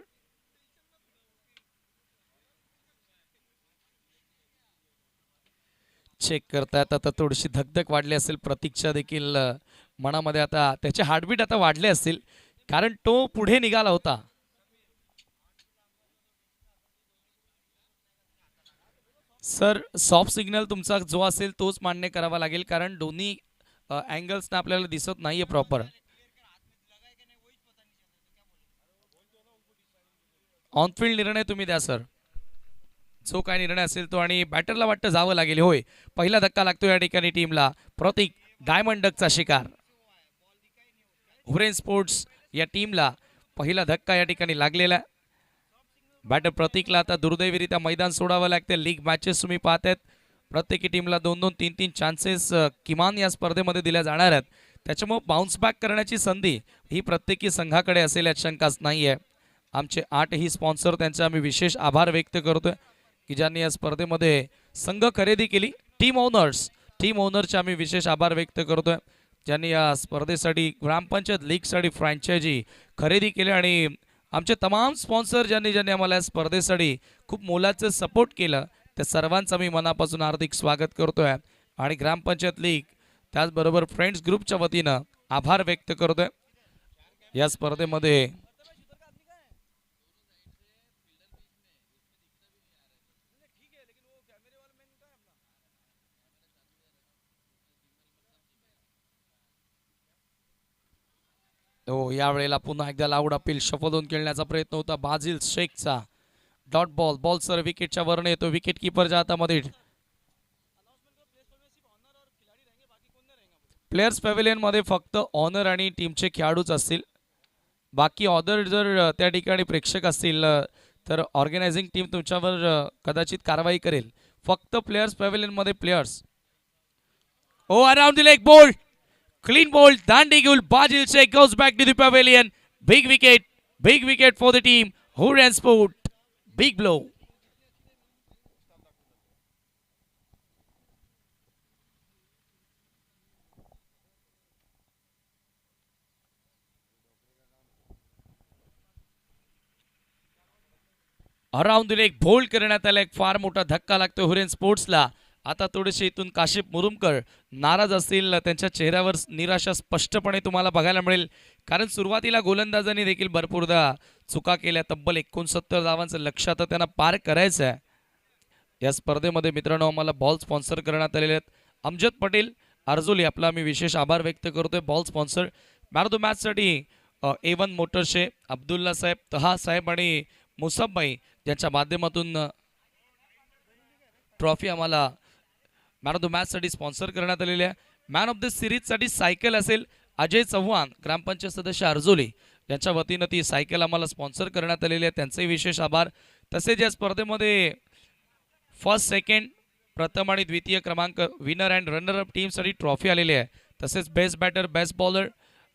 चेक करतायत. आता थोडीशी धकधक वाढली असेल प्रतीकच्या देखील मनामध्ये. आता त्याचे हार्टबीट आता वाढले असतील कारण तो पुढे निघाला होता. सर सॉफ्ट सिग्नल तुमचा जो असेल तोच मान्य करावा लागेल कारण दोन्ही अँगल्स ना आपल्याला दिसत नाहीये प्रॉपर. ऑनफिल्ड निर्णय तुम्ही द्या सर, जो काय निर्णय असेल तो. आणि बॅटरला वाटतं जावं लागेल. होय, पहिला धक्का लागतो या ठिकाणी टीमला. प्रतीक डायमंड डकचा शिकार. हुरेन स्पोर्ट्स या टीमला पहिला धक्का या ठिकाणी लागलेला. बॅटर प्रतीकला आता दुर्दैवीरित्या मैदान सोडावं लागतं. लीग मॅचेस तुम्ही पाहतायत. प्रत्येकी टीमला 2-2, 3-3 चान्सेस किमान या स्पर्धेमध्ये दिल्या जाणार आहेत. त्याच्यामुळे बाउन्स बॅक करण्याची संधी ही प्रत्येकी संघाकडे असेल यात शंकाच नाही आहे. आमचे 8ही स्पॉन्सर, त्यांचे आम्ही विशेष आभार व्यक्त करतोय की ज्यांनी या स्पर्धेमध्ये संघ खरेदी केली. टीम ओनरचे आम्ही विशेष आभार व्यक्त करतोय ज्यांनी या स्पर्धेसाठी ग्रामपंचायत लीगसाठी फ्रँचायझी खरेदी केली आणि आमचे तमाम स्पॉन्सर ज्यांनी ज्यांनी आम्हाला या स्पर्धेसाठी खूप मोलाचं सपोर्ट केलं त्या सर्वांचं मी मनापासून हार्दिक स्वागत करतोय आणि ग्रामपंचायत लीग त्याचबरोबर फ्रेंड्स ग्रुपच्या वतीनं आभार व्यक्त करतोय या स्पर्धेमध्ये हो यावेळेला पुन्हा एकदा लाऊड अपील शफलून खेळण्याचा प्रयत्न होता बाजिल शेखचा डॉट बॉल सर विकेटच्या वरनं येतो विकेट किपरच्या हातामध्ये प्लेयर्स पॅव्हिलियन मध्ये फक्त ऑनर आणि टीमचे खेळाडूच असतील बाकी ऑदर जर त्या ठिकाणी प्रेक्षक असतील तर ऑर्गनायझिंग टीम तुमच्यावर कदाचित कारवाई करेल फक्त प्लेयर्स पॅव्हिलियन मध्ये players oh around the leg bowled clean ball Dandigul Bajil Sheikh goes back to the pavilion big wicket for the team Hooran Sport big blow around the leg bowled करण्यात आला एक फार मोठा धक्का लागतो हुरेन स्पोर्ट्सला आता थोडेसे इथून काशिफ मुरुमकर नाराज असतील त्यांच्या चेहऱ्यावर निराशा स्पष्टपणे तुम्हाला बघायला मिळेल कारण सुरुवातीला गोलंदाजांनी देखील भरपूरदा चुका केल्या तब्बल 69 धावांचं लक्ष्य आता त्यांना पार करायचं आहे या स्पर्धेमध्ये मित्रांनो आम्हाला बॉल स्पॉन्सर करण्यात आलेले आहेत अमजद पटेल अर्जुली आपला मी विशेष आभार व्यक्त करतोय ball sponsor man of the मॅचसाठी A1 मोटर्सचे अब्दुल्ला साहेब तहा साहेब आणि मुसब्बाई यांच्या माध्यमातून ट्रॉफी आम्हाला मॅन ऑफ द मॅच साठी स्पॉन्सर करण्यात आलेले आहे मॅन ऑफ द सिरीज साठी सायकल असेल अजय चव्हाण ग्रामपंचायत सदस्य अर्जुली यांच्या वतीनं ती सायकल आम्हाला स्पॉन्सर करण्यात आलेली आहे त्यांचे विशेष आभार तसेच या स्पर्धेमध्ये फर्स्ट सेकंड प्रथम आणि द्वितीय क्रमांक विनर अँड रनर अप टीमसाठी ट्रॉफी आलेली आहे तसेच best batter best bowler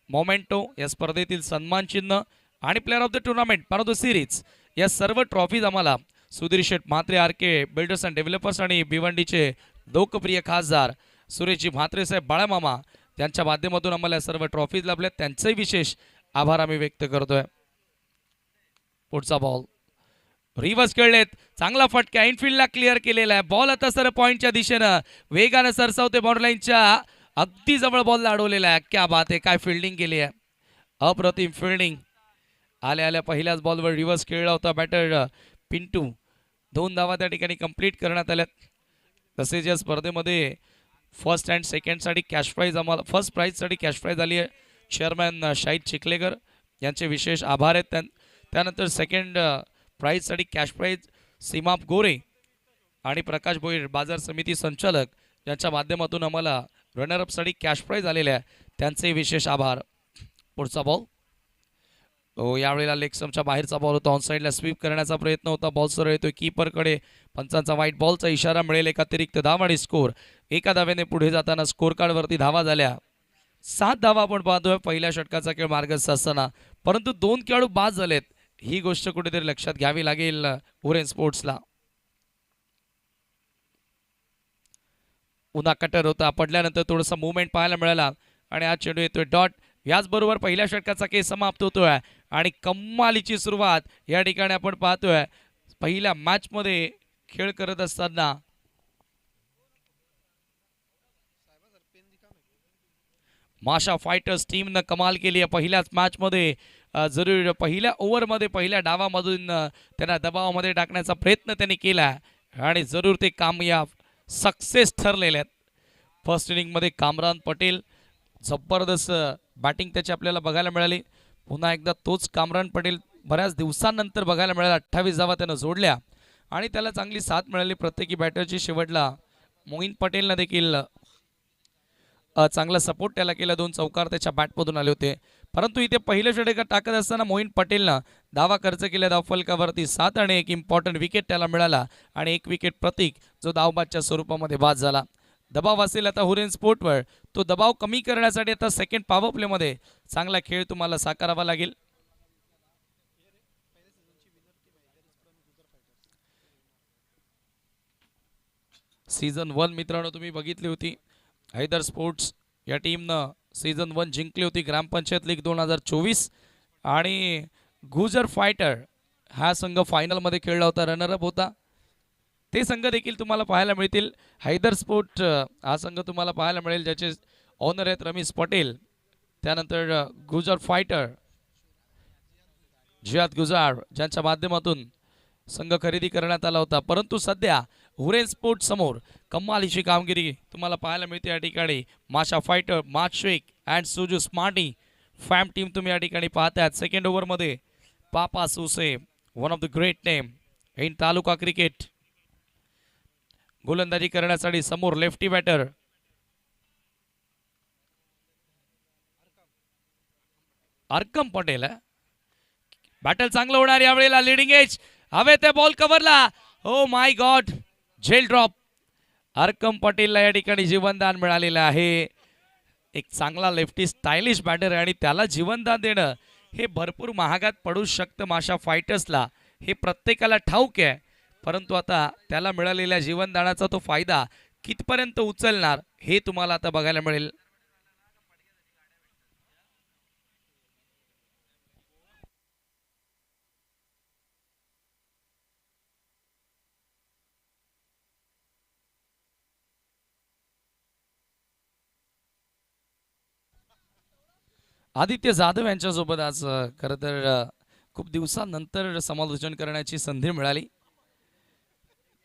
memento या स्पर्धेतील सन्मान चिन्ह आणि player of the tournament man of the series या सर्व ट्रॉफीज आम्हाला Sudhir Sheth Mhatre RK builders and developers आणि भिवंडीचे लोकप्रिय खासदार सुरेशजी म्हात्रे साहेब बाळामामा त्यांच्या माध्यमातून आम्हाला सर्व ट्रॉफीज लाभल्या त्यांचे विशेष आभार आम्ही व्यक्त करतोय पुढचा बॉल रिव्हर्स खेळलेत चांगला फटका इनफिल्डला क्लिअर केलेला आहे बॉल आता सर पॉइंटच्या दिशेनं वेगानं सरसावते बॉर्डर लाईनच्या अगदी जवळ बॉलला अडवलेला आहे क्या बात आहे काय फिल्डिंग केली आहे अप्रतिम फिल्डिंग आल्या आल्या पहिल्याच बॉलवर रिव्हर्स खेळला होता बॅटर पिंटू 2 धावा त्या ठिकाणी कंप्लीट करण्यात आल्यात तसेच या स्पर्धेमध्ये फर्स्ट अँड सेकंडसाठी कॅश प्राईज आम्हाला फर्स्ट प्राईजसाठी कॅश प्राईज आली आहे चेअरमॅन शाहिद चिखलेकर यांचे विशेष आभार आहेत त्यानंतर सेकंड प्राईजसाठी कॅश प्राईज सीमाप गोरे आणि प्रकाश भोईर बाजार समिती संचालक यांच्या माध्यमातून आम्हाला रनरअपसाठी कॅश प्राईज आलेले आहे त्यांचे विशेष आभार पुढचा बॉल हो यावेळेला लेगस्टम्पच्या बाहेरचा बॉल होता ऑनसाईडला स्वीप करण्याचा प्रयत्न होता बॉल सरळ येतोय कीपरकडे पंचांचा व्हाईट बॉलचा इशारा मिळेल एक अतिरिक्त धाव आणि स्कोर एका धावेने पुढे जाताना स्कोर कार्डवरती धावा झाल्या 7 धावा आपण पाहतोय पहिल्या षटकाचा खेळ मार्गस्थ असताना परंतु 2 खेळाडू बाद झालेत ही गोष्ट कुठेतरी लक्षात घ्यावी लागेल हुरेन स्पोर्ट्सला उन्हा कटर होता पडल्यानंतर थोडासा मुवमेंट पाहायला मिळाला आणि आज चेंडू येतोय डॉट याचबरोबर पहिल्या षटकाचा खेळ समाप्त होतोय आणि कमालीची सुरुवात या ठिकाणी आपण पाहतोय पहिल्या मॅच मध्ये खेळ करत असताना माशा फायटर्स टीमनं कमाल केली आहे पहिल्याच मॅच मध्ये जरूर पहिल्या ओव्हरमध्ये पहिल्या डावामधून त्यांना दबावामध्ये टाकण्याचा प्रयत्न त्यांनी केला आणि जरूर ते कामयाब सक्सेस ठरलेले आहेत फर्स्ट इनिंग मध्ये कामरान पटेल जबरदस्त बॅटिंग त्याची आपल्याला बघायला मिळाली पुन्हा एकदा तोच कामरान पटेल बऱ्याच दिवसांनंतर बघायला मिळाला 28 धावा त्यानं जोडल्या आणि त्याला चांगली साथ मिळाली प्रत्येकी बॅटरची शेवटला मोईन पटेलनं देखील चांगला सपोर्ट त्याला केला 2 चौकार त्याच्या बॅटमधून आले होते परंतु इथे पहिल्या षटकात टाकत असताना मोईन पटेलनं धावा खर्च केल्या धावफलकावरती 7 आणि एक इम्पॉर्टंट विकेट त्याला मिळाला आणि 1 विकेट प्रतीक जो धावबादच्या स्वरूपामध्ये बाद झाला दबाव असेल आता हुरेन स्पोर्टवर तो दबाव कमी करण्यासाठी आता सेकंड पॉवर प्ले मध्ये चांगला खेळ तुम्हाला साकारावा लागेल सीझन 1 मित्रांनो तुम्ही बघितली होती हैदर स्पोर्ट्स या टीमनं सीझन 1 जिंकली होती ग्रामपंचायत लीग 2024 आणि गुजर फायटर हा संघ फायनलमध्ये खेळला होता, रनरअप होता. ते संघ देखील तुम्हाला पाहायला मिळतील. हैदर स्पोर्ट हा संघ तुम्हाला पाहायला मिळेल, ज्याचे ऑनर आहेत रमेश पटेल. त्यानंतर गुजर फायटर जियाद गुजार, ज्यांच्या माध्यमातून संघ खरेदी करण्यात आला होता. परंतु सध्या हुरेन स्पोर्ट समोर कमालीची कामगिरी तुम्हाला पाहायला मिळते या ठिकाणी. माशा फायटर, मार्च शेख अँड सुजू स्मार्टी फॅम टीम तुम्ही या ठिकाणी पाहताय. सेकंड ओव्हरमध्ये पापा सुसे, one of the great name in taluka cricket, गोलंदाजी करण्यासाठी समोर lefty batter Arkam Patel. Battle चांगलं होणार यावेळेला. लिडिंग एज हवे ते बॉल कव्हरला. ओ माय गॉड, झेल ड्रॉप. अर्कम पटेलला या ठिकाणी जीवनदान मिळालेलं आहे. एक चांगला लेफ्टी स्टायलिश बॅटर आहे आणि त्याला जीवनदान देणं हे भरपूर महागात पडू शकतं माशा फायटर्सला, हे प्रत्येकाला ठाऊक आहे. परंतु आता त्याला मिळालेल्या जीवनदानाचा तो फायदा कितपर्यंत उचलणार हे तुम्हाला आता बघायला मिळेल. आदित्य जाधव यांच्यासोबत आज खरं तर खूप दिवसानंतर समालोचन करण्याची संधी मिळाली.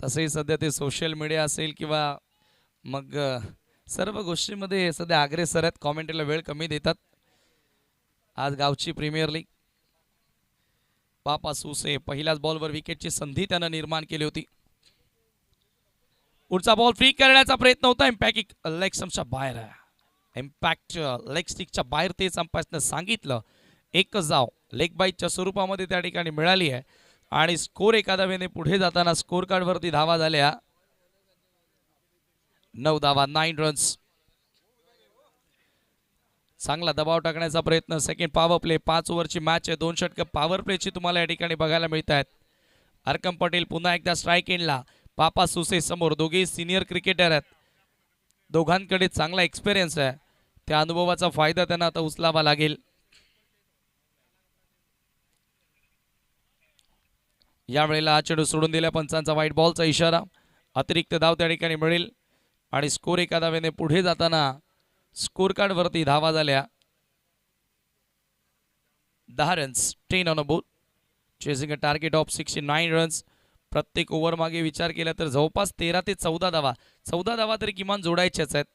तसंही सध्या ते सोशल मीडिया असेल किंवा मग सर्व गोष्टींमध्ये सध्या अग्रेसर आहेत. कॉमेंट्रीला वेळ कमी देतात. आज गावची प्रीमियर लीग. पापा सुसे पहिल्याच बॉलवर विकेटची संधी त्यानं निर्माण केली होती. पुढचा बॉल फ्री करण्याचा प्रयत्न होता. इम्पॅक्ट लेग स्टंपच्या बाहेर आहे. इम्पॅक्ट लेग स्टिकच्या बाहेर तेच अंपायरनं सांगितलं. एकच धाव लेग बाईटच्या स्वरूपामध्ये त्या ठिकाणी मिळाली आहे आणि स्कोर एका धावेने पुढे जाताना स्कोर कार्डवरती धावा झाल्या 9 धावा, 9 रन्स. चांगला दबाव टाकण्याचा प्रयत्न. सेकंड पॉवर प्ले, 5 ओव्हरची मॅच आहे. 2 षटकं पॉवर प्लेची तुम्हाला या ठिकाणी बघायला मिळत आहेत. अर्कम पटेल पुन्हा एकदा स्ट्राईक एंडला. पापा सुसे समोर. दोघे सिनियर क्रिकेटर आहेत. दोघांकडे चांगला एक्सपिरियन्स आहे. त्या अनुभवाचा फायदा त्यांना आता उचलावा लागेल. यावेळेला हा चेंडू सोडून दिला. पंचांचा व्हाईट बॉलचा इशारा. अतिरिक्त धाव त्या ठिकाणी मिळेल आणि स्कोर एका धावेने पुढे जाताना स्कोर कार्ड वरती धावा झाल्या 10 रन्स. 10 ऑन अ बोल, chasing a target of 69 runs. प्रत्येक ओव्हर मागे विचार केला तर जवळपास 13 ते 14 धावा, 14 धावा तरी किमान जोडायच्याच आहेत.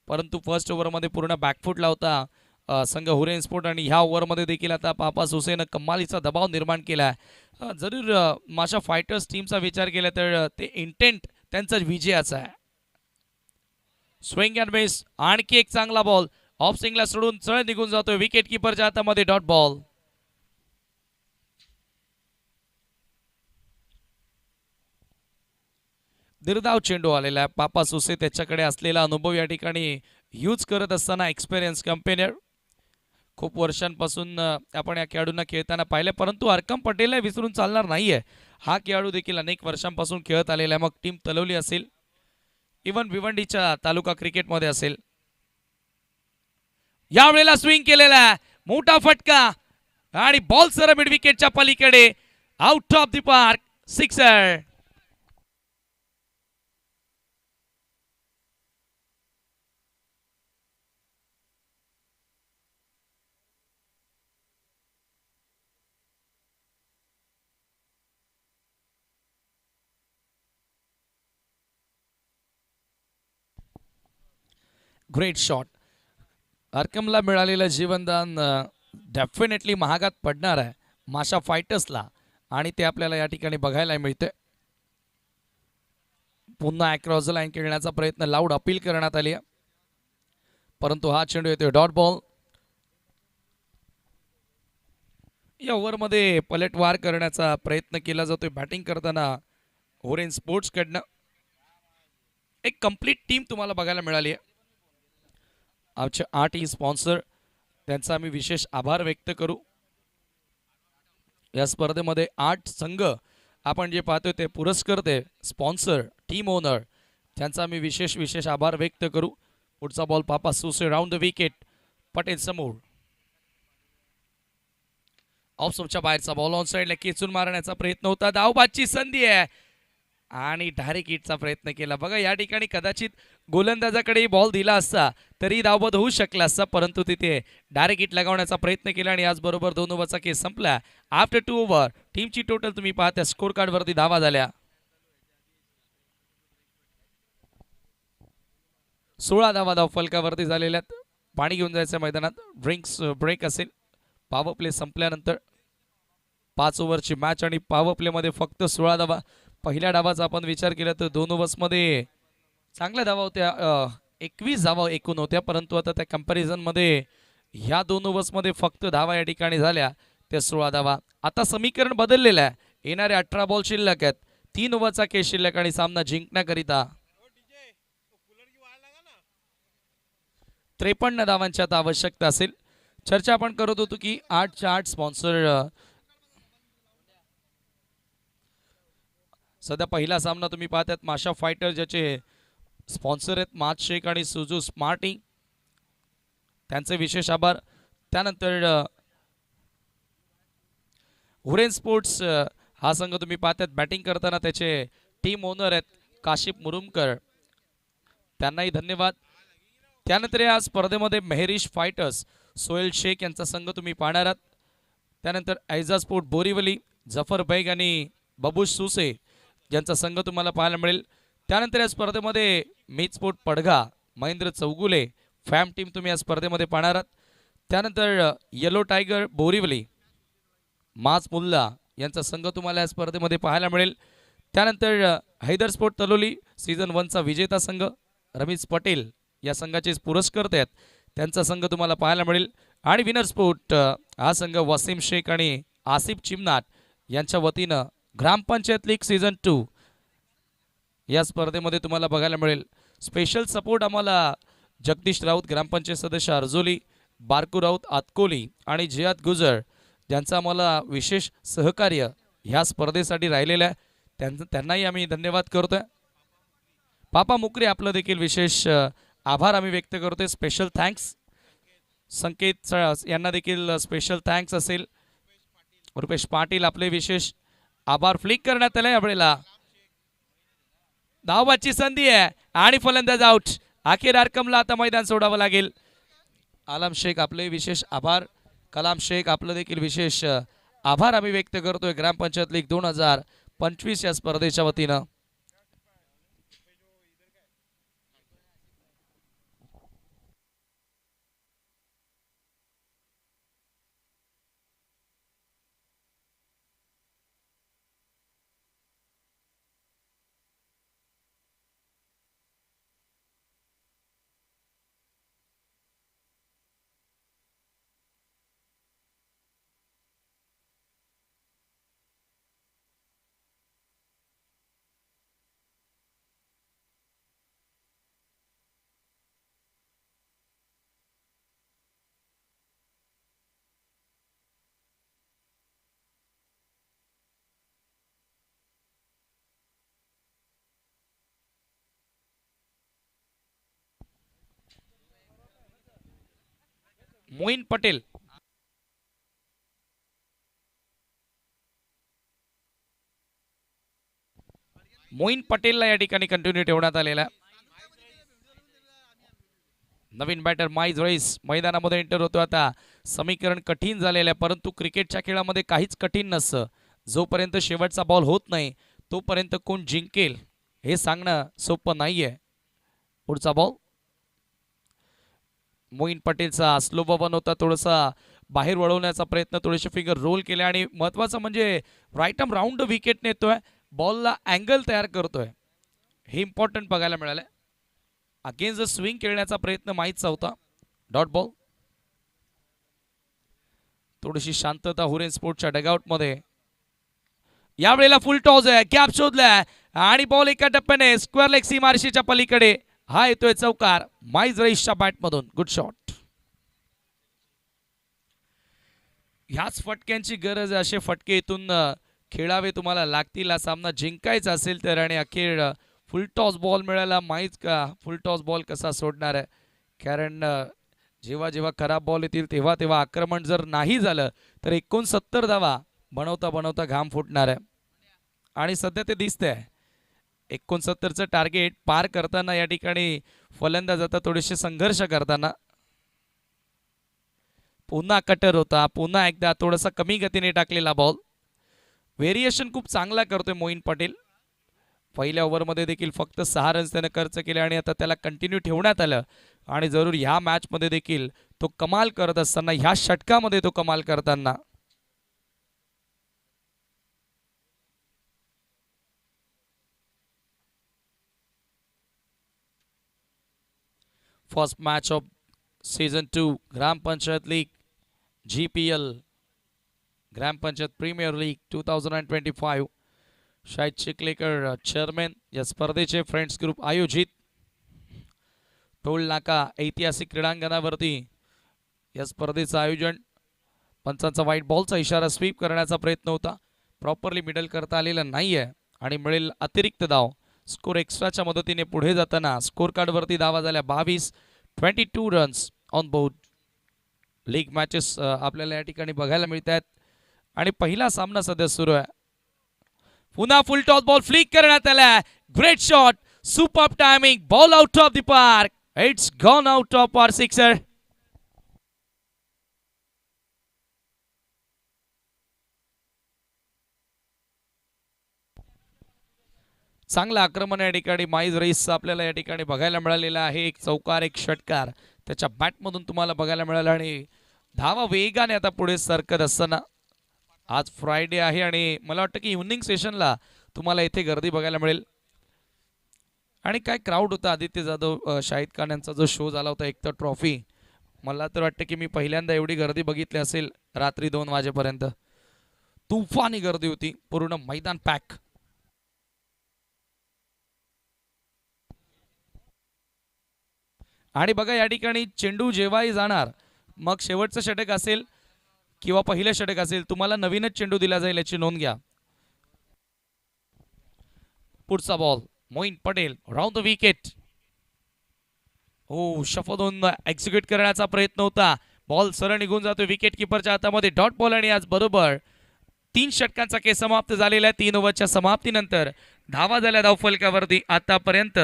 परंतु फर्स्ट ओव्हरमध्ये पूर्ण बॅकफुटला होता संघ हुरेन स्पोर्ट आणि ह्या ओव्हरमध्ये देखील आता पापा सुसेनं कमालीचा दबाव निर्माण केला आहे. जरूर माशा फायटर्स टीमचा विचार केला तर ते इंटेंट त्यांचा विजयाचा आहे. Swing and miss. आणखी एक चांगला बॉल ऑफ स्विंगला सोडून चळ निघून जातोय. विकेट किपरच्या हातामध्ये डॉट बॉल. निर्धाव चेंडू आलेला आहे. पापा सुसे त्याच्याकडे असलेला अनुभव या ठिकाणी यूज करत असताना एक्सपिरियन्स कंपेनियर. खूप वर्षांपासून आपण या खेळाडूंना खेळताना पाहिलं. परंतु अर्कम पटेलला विसरून चालणार नाहीये. हा खेळाडू देखील अनेक वर्षांपासून खेळत आलेला आहे. मग टीम तलवली असेल, इव्हन भिवंडीच्या तालुका क्रिकेटमध्ये असेल. यावेळेला स्विंग केलेला आहे. मोठा फटका आणि बॉल सर मिड विकेटच्या पलीकडे out of the park. Sixer. Great shot. अर्कमला मिळालेलं जीवनदान डेफिनेटली महागात पडणार आहे माशा फायटर्सला आणि ते आपल्याला या ठिकाणी बघायला मिळते. पुन्हा अक्रॉस द लाईन खेळण्याचा प्रयत्न, लाऊड अपील करण्यात आली आहे. परंतु हा चेंडू येतोय डॉट बॉल. या ओव्हरमध्ये पलटवार करण्याचा प्रयत्न केला जातोय बॅटिंग करताना हुरेन स्पोर्ट्स कडनं. एक कंप्लीट टीम तुम्हाला बघायला मिळाली आहे. आमचे 8 स्पॉन्सर, त्यांचा आम्ही विशेष आभार व्यक्त करू. या स्पर्धेमध्ये 8 संघ आपण जे पाहतोय ते पुरस्कर्ते, स्पॉन्सर, टीम ओनर, त्यांचा आम्ही विशेष आभार व्यक्त करू. पुढचा बॉल पापा सुसे राऊंड द विकेट. पटेल समोर. ऑफ स्टंपच्या बाहेरचा बॉल ऑन साईडला खेचून मारण्याचा प्रयत्न होता. धावबादची संधी आहे आणि डायरेक्ट हिटचा प्रयत्न केला. बघा या ठिकाणी कदाचित गोलंदाजाकडे बॉल दिला असता तरी धावबाद होऊ शकला असता, परंतु तिथे डायरेक्ट हिट लगावण्याचा प्रयत्न केला आणि याचबरोबर 2 ओव्हरचा खेळ संपला. आफ्टर 2 ओव्हर टीमची टोटल तुम्ही पाहता स्कोर कार्ड वरती धावा झाल्या 16 धावा धाव फलकावरती झालेल्या. पाणी घेऊन जायचं मैदानात. ड्रिंक्स ब्रेक असेल. पॉवर प्ले संपल्यानंतर 5 ओव्हरची मॅच आणि पॉवर प्ले मध्ये फक्त 16 धावा. पहिल्या डावाचा आपण विचार केला तर 2 ओव्हर्समध्ये चांगल्या धावा होत्या, 21 धावा एकूण होत्या, परंतु आता त्या कंपॅरिझन मध्ये ह्या 2 ओव्हर्समध्ये फक्त धावा या ठिकाणी झाल्या त्या 16 धावा. आता समीकरण बदललेलं आहे. येणारे 18 बॉल शिल्लक आहेत. 3 ओव्हरचा खेळ शिल्लक आणि सामना जिंकण्याकरिता 53 धावांची आता आवश्यकता असेल. चर्चा आपण करत होतो की 8च्या 8 स्पॉन्सर. सध्या पहिला सामना तुम्ही पाहतात माशा फायटर ज्याचे स्पॉन्सर आहेत माज शेख आणि सुजू स्मार्टी, त्यांचे विशेष आभार. त्यानंतर हुरेन स्पोर्ट्स हा संघ तुम्ही पाहतात बॅटिंग करताना त्याचे टीम ओनर आहेत काशिफ मुरुमकर, त्यांनाही धन्यवाद. त्यानंतर या स्पर्धेमध्ये मेहरिश फायटर्स सोहेल शेख यांचा संघ तुम्ही पाहणार आहात. त्यानंतर ऐजा स्पोर्ट बोरीवली जफर बैग आणि बबूश सुसे यांचा संघ तुम्हाला पाहायला मिळेल. त्यानंतर या स्पर्धेमध्ये मीत sport Padgha Mahendra Chougule fam team तुम्ही या स्पर्धेमध्ये पाहणार आहात. त्यानंतर येलो टायगर बोरीवली माज मुल्ला यांचा संघ तुम्हाला या स्पर्धेमध्ये पाहायला मिळेल. त्यानंतर हैदर स्पोर्ट तलोली सीझन 1चा विजेता संघ रमेश पटेल या संघाचे पुरस्कर्ते आहेत, त्यांचा संघ तुम्हाला पाहायला मिळेल. आणि विनर स्पोर्ट हा संघ वसीम शेख आणि आसिफ चिमनाट यांच्या वतीनं ग्रामपंचायत लीग सीझन 2 या स्पर्धेमध्ये तुम्हाला बघायला मिळेल. स्पेशल सपोर्ट आम्हाला जगदीश राऊत ग्रामपंचायत सदस्य अर्जोली, बारकू राऊत आतकोली आणि जियाद गुजर ज्यांचं आम्हाला विशेष सहकार्य ह्या स्पर्धेसाठी राहिलेलं आहे, त्यांनाही आम्ही धन्यवाद करतोय. पापा मुकरे आपलं देखील विशेष आभार आम्ही व्यक्त करतोय. Special thanks. संकेत यांना देखील स्पेशल थँक्स असेल. रुपेश पाटील आपले विशेष आभार. फ्लिक करण्यात आले यावेळेला. धावबादची संधी आहे आणि फलंदाज आउट. अखेर आरकमला आता मैदान सोडावं लागेल. आलम शेख आपले विशेष आभार. कलाम शेख आपलं देखील विशेष आभार आम्ही व्यक्त करतोय ग्रामपंचायत लीग 2025 या स्पर्धेच्या वतीनं. मोईन पटेल पटेलला या ठिकाणी कंटिन्यू ठेवण्यात आलेला. नवीन बॅटर माईज रईस मैदानामध्ये एंटर होतो. आता समीकरण कठीण झालेलं आहे, परंतु क्रिकेटच्या खेळामध्ये काहीच कठीण नसतं. जोपर्यंत शेवटचा बॉल होत नाही तोपर्यंत कोण जिंकेल हे सांगणं सोपं नाहीये. पुढचा बॉल मोईन पटेलचा स्लो बॉल होता, थोडासा बाहेर वळवण्याचा प्रयत्न, थोडेसे फिंगर रोल केले आणि महत्वाचं म्हणजे राईट आर्म राऊंड विकेट नेतोय, बॉलला अँगल तयार करतोय, हे इम्पॉर्टंट बघायला मिळालंय. अगेन्स्ट द स्विंग खेळण्याचा प्रयत्न माहीतचा होता. Dot ball. थोडीशी शांतता हुरेन स्पोर्टच्या डगआउट मध्ये. यावेळेला फुल टॉस आहे, गॅप शोधलाय आणि बॉल एका टप्प्याने स्क्वेअर लेग सीमारेषेच्या पलीकडे. हा येतोय चौकार माईज रईसच्या बॅट मधून. Good shot. ह्याच फटक्यांची गरज आहे. असे फटके इथून खेळावे तुम्हाला लागतील हा सामना जिंकायचा असेल तर. आणि अखेर फुल टॉस बॉल मिळाला. माहीत का फुल टॉस बॉल कसा सोडणार आहे, कारण जेव्हा जेव्हा खराब बॉल येतील तेव्हा तेव्हा आक्रमण जर नाही झालं तर 69 धावा बनवता बनवता घाम फुटणार आहे आणि सध्या ते दिसतंय. 69चं टार्गेट पार करताना या ठिकाणी फलंदाज आता थोडेसे संघर्ष करताना. पुन्हा कटर होता, पुन्हा एकदा थोडासा कमी गतीने टाकलेला बॉल. व्हेरिएशन खूप चांगला करतोय मोईन पटेल. पहिल्या ओव्हरमध्ये देखील फक्त 6 रन्स त्याने खर्च केले आणि आता त्याला कंटिन्यू ठेवण्यात आलं आणि जरूर ह्या मॅचमध्ये देखील तो कमाल करत असताना, ह्या षटकामध्ये तो कमाल करताना. First match of season 2 grampanchayat league GPL grampanchayat premier league 2025. Shahid Chikhalekar chairman या स्पर्धेचे फ्रेंड्स ग्रुप आयोजित टोल नाका ऐतिहासिक क्रीडांगणावरती या स्पर्धेचं आयोजन. पंचांचा व्हाईट बॉलचा इशारा स्वीप करण्याचा प्रयत्न होता, प्रॉपरली मिडल करता आलेला नाहीये आणि मिळेल अतिरिक्त धाव. स्कोर एक्स्ट्राच्या मदतीने पुढे जाताना स्कोर कार्डवरती धावा झाल्या 22. 22 runs on board. League matches आपल्याला या ठिकाणी बघायला मिळत आहेत आणि पहिला सामना सध्या सुरू आहे. पुन्हा फुल टॉस बॉल फ्लिक करण्यात आला. Great shot, super timing, ball out of the park. It's gone out of पार सिक्सर. चांगलं आक्रमण या ठिकाणी माईज रेस आपल्याला या ठिकाणी बघायला मिळालेला आहे. एक चौकार एक षटकार त्याच्या बॅटमधून तुम्हाला बघायला मिळाला आणि धावा वेगाने आता पुढे सरकत असताना. आज फ्रायडे आहे आणि मला वाटतं की इव्हनिंग सेशनला तुम्हाला इथे गर्दी बघायला मिळेल. आणि काय क्राऊड होता. आदित्य जाधव, शाहिद खान यांचा जो शो झाला होता एक तर ट्रॉफी, मला तर वाटतं की मी पहिल्यांदा एवढी गर्दी बघितली असेल रात्री 2 वाजेपर्यंत. तुफानी गर्दी होती, पूर्ण मैदान पॅक. आणि बघा या ठिकाणी चेंडू जेव्हाही जाणार, मग शेवटचं षटक असेल किंवा पहिलं षटक असेल, तुम्हाला नवीनच चेंडू दिला जाईल याची नोंद घ्या. पुढचा ball Moin Patel round the wicket. हो, शफदून एक्झिक्यूट करण्याचा प्रयत्न होता, बॉल सरळ निघून जातो विकेट किपरच्या हातामध्ये. डॉट बॉल आणि आज बरोबर 3 षटकांचा खेळ समाप्त झालेला आहे. 3 ओव्हरच्या समाप्तीनंतर धावा झाल्या धावफलकावरती आतापर्यंत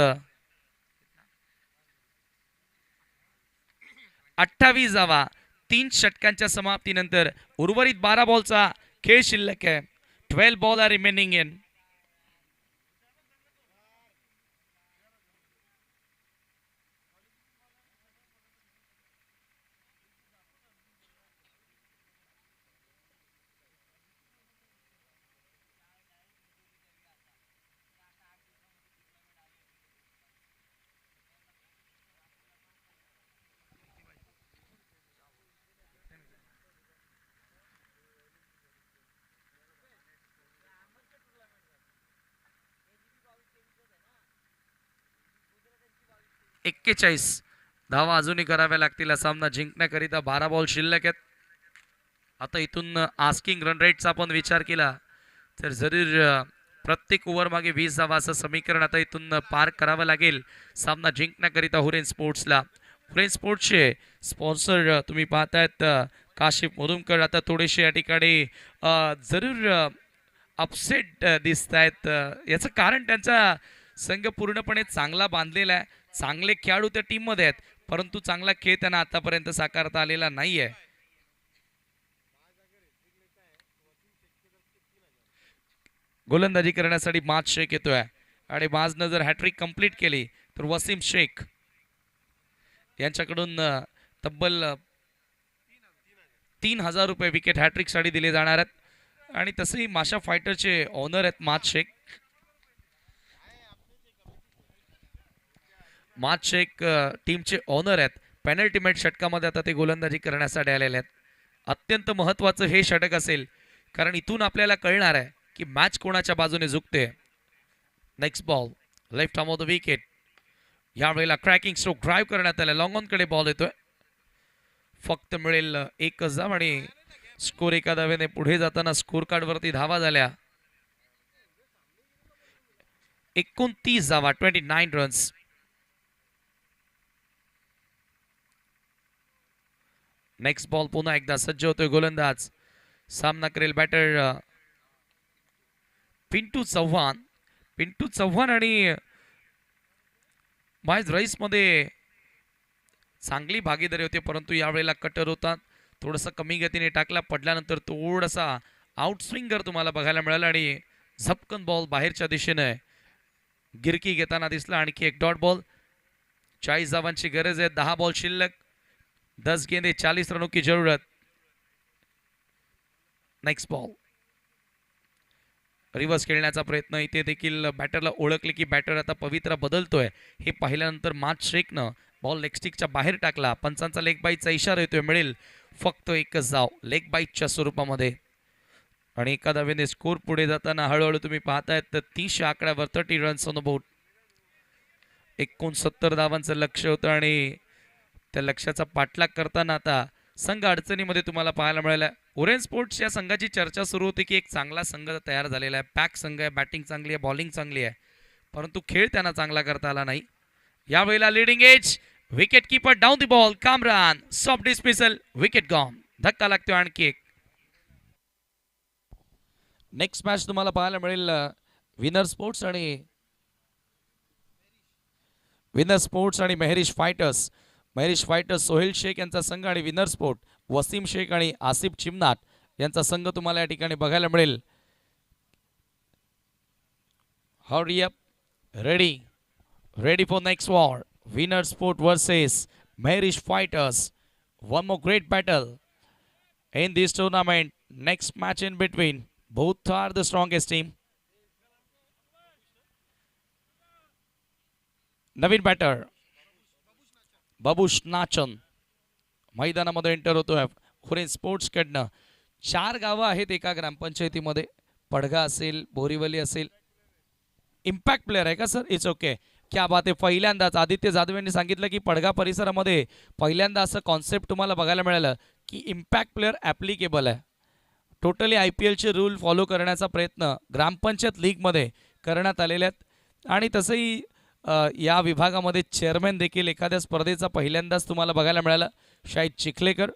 28 धावा 3 षटकांच्या समाप्तीनंतर. उर्वरित 12 बॉलचा खेळ शिल्लक आहे. 12 बॉल आर रिमेनिंग इन. एक्केचाळीस धावा अजूनही कराव्या लागतील. सामना जिंकण्याकरिता 12 बॉल शिल्लक आहेत. आता इथून आस्किंग रन रेटचा आपण विचार केला तर जरूर प्रत्येक ओव्हर मागे 20 धावा असं समीकरण आता इथून पार करावं लागेल सामना जिंकण्याकरिता हुरेन स्पोर्ट्सला. हुरेन स्पोर्ट्सचे स्पॉन्सर तुम्ही पाहतायत काशिफ मुरुमकर. आता थोडेसे या ठिकाणी जरूर अपसेट दिसत आहेत. याचं कारण त्यांचा संघ पूर्णपणे चांगला बांधलेला आहे, चांगले खेळाडू त्या टीम मध्ये आहेत, परंतु चांगला खेळ त्यांना आतापर्यंत साकारता आलेला नाहीये. गोलंदाजी करण्यासाठी माज शेख येतोय आणि माजनं जर हॅट्रिक कंप्लीट केली तर वसीम शेख यांच्याकडून तब्बल 3000 रुपये विकेट हॅट्रिक साठी दिले जाणार आहेत. आणि तसंही माशा फायटरचे ओनर आहेत माज शेख. माज शेख टीमचे ओनर आहेत. पेनल्टीमेट षटकामध्ये आता ते गोलंदाजी करण्यासाठी आलेले आहेत. अत्यंत महत्त्वाचं हे षटक असेल कारण इथून आपल्याला कळणार आहे की मॅच कोणाच्या बाजूने झुकते. Next ball left arm of the wicket. यावेळेला क्रॅकिंग स्ट्रोक ड्राईव्ह करण्यात आला. लॉंग ऑन कडे बॉल येतोय. फक्त मिळेल एकच धाव आणि स्कोर एका धावेने पुढे जाताना स्कोर कार्ड वरती धावा झाल्या 29 धावा 29 रन्स. नेक्स्ट बॉल पुन्हा एकदा सज्ज होतोय गोलंदाज. सामना करेल बॅटर पिंटू चव्हाण. पिंटू चव्हाण आणि माहीज रईस मध्ये चांगली भागीदारी होती, परंतु यावेळेला कटर होता, थोडंसं कमी गतीने टाकला, पडल्यानंतर थोडासा आउट स्विंगर तुम्हाला बघायला मिळाला आणि झपकन बॉल बाहेरच्या दिशेने गिरकी घेताना दिसला. आणखी एक डॉट बॉल. 40 धावांची गरज आहे. 10 बॉल शिल्लक, 10 गेंदे, 40 रनों की जरूरत. Next ball. रिव्हर्स खेळण्याचा प्रयत्न. इथे देखील बॅटरला ओळखले की बॅटर आता पवित्रा बदलतोय हे पाहिल्यानंतर मार्च शेखनं बॉल लेग स्टिकच्या बाहेर टाकला. पंचांचा लेग बाईटचा इशारा येतोय. मिळेल फक्त एकच धाव लेग बाईटच्या स्वरूपामध्ये. आणि एका धावेने स्कोर पुढे जाताना हळूहळू तुम्ही पाहतायत तर 30 आकड्यावर 30 रन्स ऑन बोर्ड. 69 धावांचं लक्ष होतं आणि त्या लक्ष्याचा पाठलाग करताना आता संघ अडचणीमध्ये तुम्हाला पाहायला मिळाला. ओरेंज स्पोर्ट्स या संघाची चर्चा सुरू होती की एक चांगला संघ तयार झालेला आहे, पॅक संघ आहे, बॅटिंग चांगली आहे, बॉलिंग चांगली आहे, परंतु खेळ त्यांना चांगला करता आला नाही. यावेळेला leading edge wicket keeper down the ball. Kamran soft dismissal, wicket gone. धक्का लागतो आणखी एक. नेक्स्ट मॅच तुम्हाला पाहायला मिळेल विनर स्पोर्ट्स आणि मेहरिश फायटर्स. मेहरिश फायटर्स सोहेल शेख यांचा संघ आणि विनर स्पोर्ट वसीम शेख आणि आसिफ चिमनाट यांचा संघ तुम्हाला या ठिकाणी बघायला मिळेल. Hurry up, ready for next war. Winner sport versus मेहरिश fighters. One more great battle in this tournament. Next match in between. Both are the strongest team. नवीन बॅटर बाबूश नाचन मैदानामध्ये एंटर होतोय ओरेंज स्पोर्ट्स कडनं. 4 गावं आहेत एका ग्रामपंचायतीमध्ये. पडघा असेल, बोरीवली असेल. इम्पॅक्ट प्लेअर आहे का सर? It's okay. क्या बात आहे. पहिल्यांदाच आदित्य जाधव यांनी सांगितलं की पडघा परिसरामध्ये पहिल्यांदा असं कॉन्सेप्ट तुम्हाला बघायला मिळालं की इम्पॅक्ट प्लेअर ॲप्लिकेबल आहे. टोटली IPLचे रूल फॉलो करण्याचा प्रयत्न ग्रामपंचायत लीगमध्ये करण्यात आलेले आहेत. आणि तसंही या विभागामध्ये चेअरमॅन देखील एखाद्या स्पर्धेचा पहिल्यांदाच तुम्हाला बघायला मिळाला. Shahid Chikhalekar,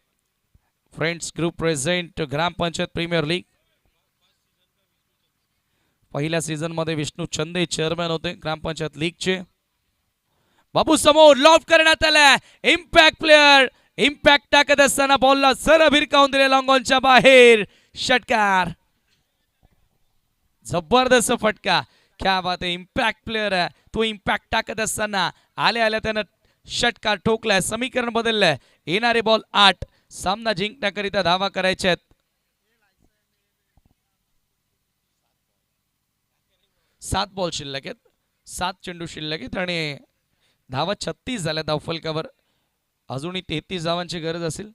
friends group present ग्रामपंचायत प्रीमियर लीग. पहिल्या सीझनमध्ये विष्णू चंदे चेअरमॅन होते ग्रामपंचायत लीगचे. बाबू समोर लॉफ करण्यात आला. इम्पॅक्ट प्लेअर इम्पॅक्ट टाकत असताना बॉलला सर भिरकावून दिले लॉंग ऑनच्या बाहेर. षटकार, जबरदस्त फटका. क्या बात आहे. इम्पॅक्ट प्लेअर आहे तो. इम्पॅक्ट टाकत असताना आल्या त्यानं षटकार ठोकलाय. समीकरण बदललंय. येणारे बॉल 8. सामना जिंकण्याकरिता धावा करायच्या आहेत. 7 बॉल शिल्लक आहेत, 7 चेंडू शिल्लक आहेत आणि धावा 36 झाल्या धावफलकावर. अजूनही 33 धावांची गरज असेल.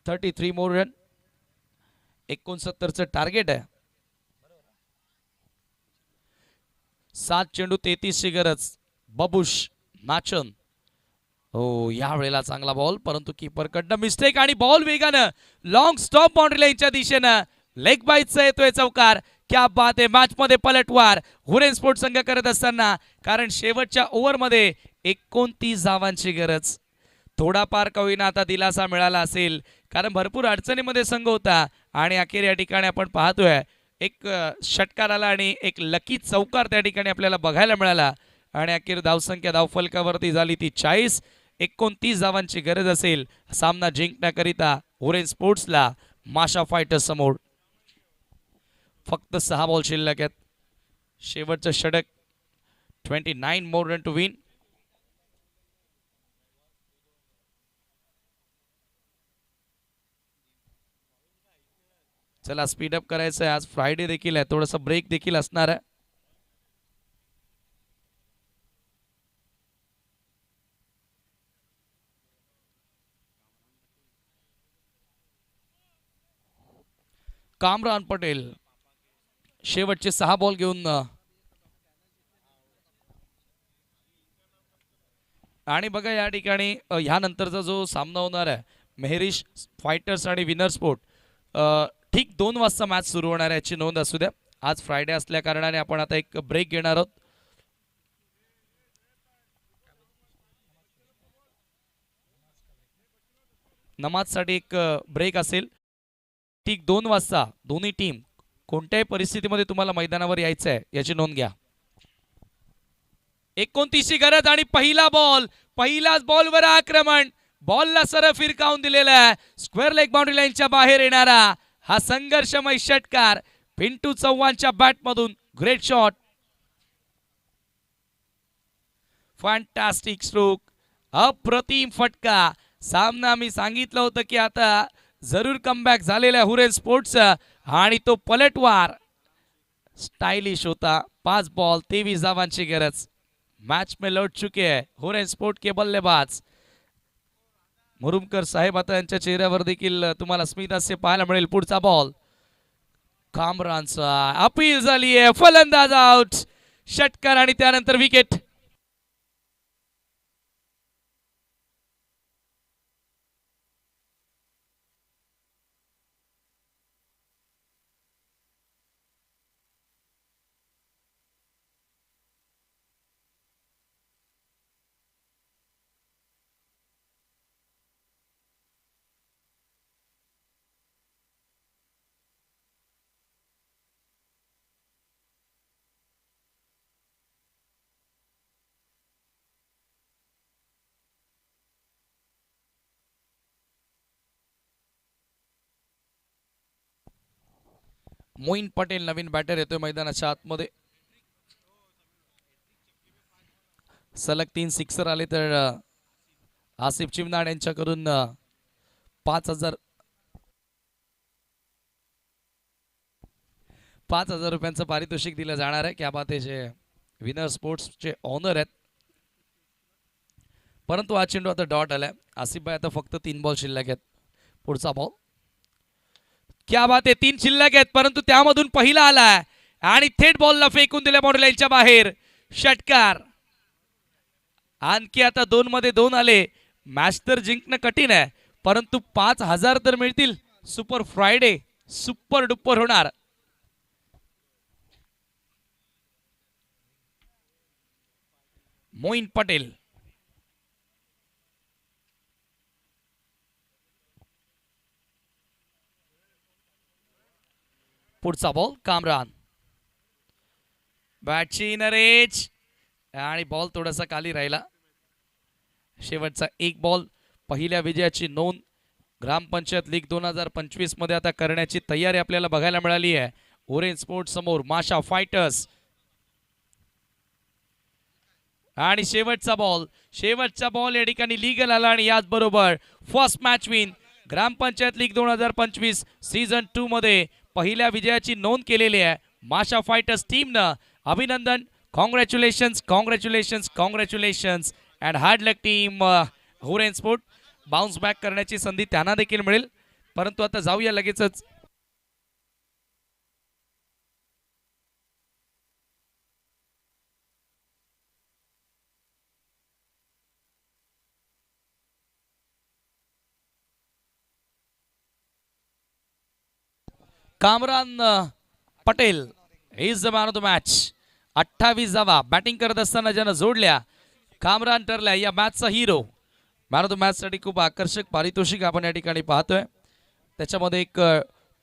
33 मोर रन. 69चं टार्गेट आहे. 7 चेंडू 33ची गरज. बाबूश नाचन. हो, या वेळेला चांगला बॉल, परंतु कीपर कडनं मिस्टेक आणि बॉल वेगानं लॉंग स्टॉप बाउंड्री लाईनच्या दिशेनं लेग बाईटचा येतोय चौकार. क्या बात आहे. मॅच मध्ये पलटवार ओरेंज स्पोर्ट्स संघ करत असताना, कारण शेवटच्या ओव्हरमध्ये 29 धावांची गरज. थोडाफार का होईना आता दिलासा मिळाला असेल, कारण भरपूर अडचणीमध्ये संघ होता आणि अखेर या ठिकाणी आपण पाहतोय एक षटकार आला आणि एक लकी चौकार त्या ठिकाणी आपल्याला बघायला मिळाला आणि अखेर धावसंख्या धावफलकावरती झाली ती 40. 29 धावांची गरज असेल सामना जिंकण्याकरिता ओरेंज स्पोर्ट्सला माशा फायटर्स समोर. फक्त 6 बॉल शिल्लक आहेत. शेवटचं षटक. 29 मोर रन टू विन. चला स्पीडअप करायचं आहे. आज फ्रायडे देखील आहे, थोडासा ब्रेक देखील असणार आहे. कामरान पटेल शेवटचे 6 बॉल घेऊन आणि बघा या ठिकाणी ह्यानंतरचा जो सामना होणार आहे मेहरिश फायटर्स आणि विनर स्पोर्ट, ठीक 2 वाजता मॅच सुरू होणार आहे याची नोंद असू द्या. आज फ्रायडे असल्या कारणाने आपण आता एक ब्रेक घेणार आहोत. नमाजसाठी एक ब्रेक असेल. ठीक 2 वाजता दोन्ही टीम कोणत्याही परिस्थितीमध्ये तुम्हाला मैदानावर यायचं आहे याची नोंद घ्या. 29ची गरज आणि पहिला बॉल, पहिल्याच बॉलवर आक्रमण. बॉलला सरळ फिरकावून दिलेला आहे. स्क्वेअर लेग बाउंड्री लाईनच्या बाहेर येणारा हा संघर्षमय षटकार पिंटू चव्हाणच्या बॅटमधून. ग्रेट शॉट, फॅन्टास्टिक स्ट्रोक, अप्रतिम फटका. सामना मी सांगितलं होतं की आता जरूर कमबॅक झालेला हुरेन स्पोर्ट्सचा आणि तो पलटवार स्टाइलिश होता. 5 बॉल 23 धावांची गरज. मैच में लौट चुके हैं हुरेन स्पोर्ट के बल्लेबाज. मुरुमकर साहेब आता यांच्या चेहऱ्यावर देखील तुम्हाला स्मितहास्य पाहायला मिळेल. पुढचा बॉल कामरानचा अपील झाली आहे. फलंदाज आउट. षटकार आणि त्यानंतर विकेट. मोईन पटेल नवीन बॅटर येतोय मैदानाच्या आतमध्ये. सलग 3 सिक्सर आले तर आसिफ चिमनाड यांच्याकडून 5,000 रुपयांचं पारितोषिक दिलं जाणार आहे. क्या बात आहे. जे विनर स्पोर्ट्सचे ऑनर आहेत. परंतु हा चेंडू आता डॉट आलाय. आसिफ भाई आता फक्त 3 बॉल शिल्लक आहेत. पुढचा बॉल, क्या बात आहे. 3 शिल्लक आहेत परंतु त्यामधून पहिला आलाय आणि थेट बॉलला फेकून दिल्या बाउंड्री लाईनच्या बाहेर. षटकार. आणखी आता 2 मध्ये 2 आले. मॅच तर जिंकणं कठीण आहे परंतु 5,000 तर मिळतील. सुपर फ्रायडे सुपर डुपर होणार. मोईन पटेल, पुढचा बॉल कामरान. बॅटची नरेज आणि बॉल थोडासा खाली राहिला. शेवटचा 1 बॉल. पहिल्या विजयाची नोंद ग्रामपंचायत लीग 2025 मध्ये आता करण्याची तयारी आपल्याला बघायला मिळाली आहे. ओरेन स्पोर्ट्स समोर माशा फायटर्स. आणि शेवटचा बॉल या ठिकाणी लीगल आला आणि याचबरोबर फर्स्ट मॅच विन ग्रामपंचायत लीग 2025 सीझन 2 मध्ये पहिल्या विजयाची नोंद केलेली आहे माशा फायटर्स टीमनं. अभिनंदन. Congratulations congratulations congratulations and hard luck team हुरेन स्पोर्ट. बाउन्स बॅक करण्याची संधी त्यांना देखील मिळेल. परंतु आता जाऊया लगेचच Kamran Patel is the man of the match. 28 धावा बॅटिंग करत असताना ज्यानं जोडल्या कामरान ठरला या मॅचचा hero. Man of the match साठी खूप आकर्षक पारितोषिक आपण या ठिकाणी पाहतोय. त्याच्यामध्ये एक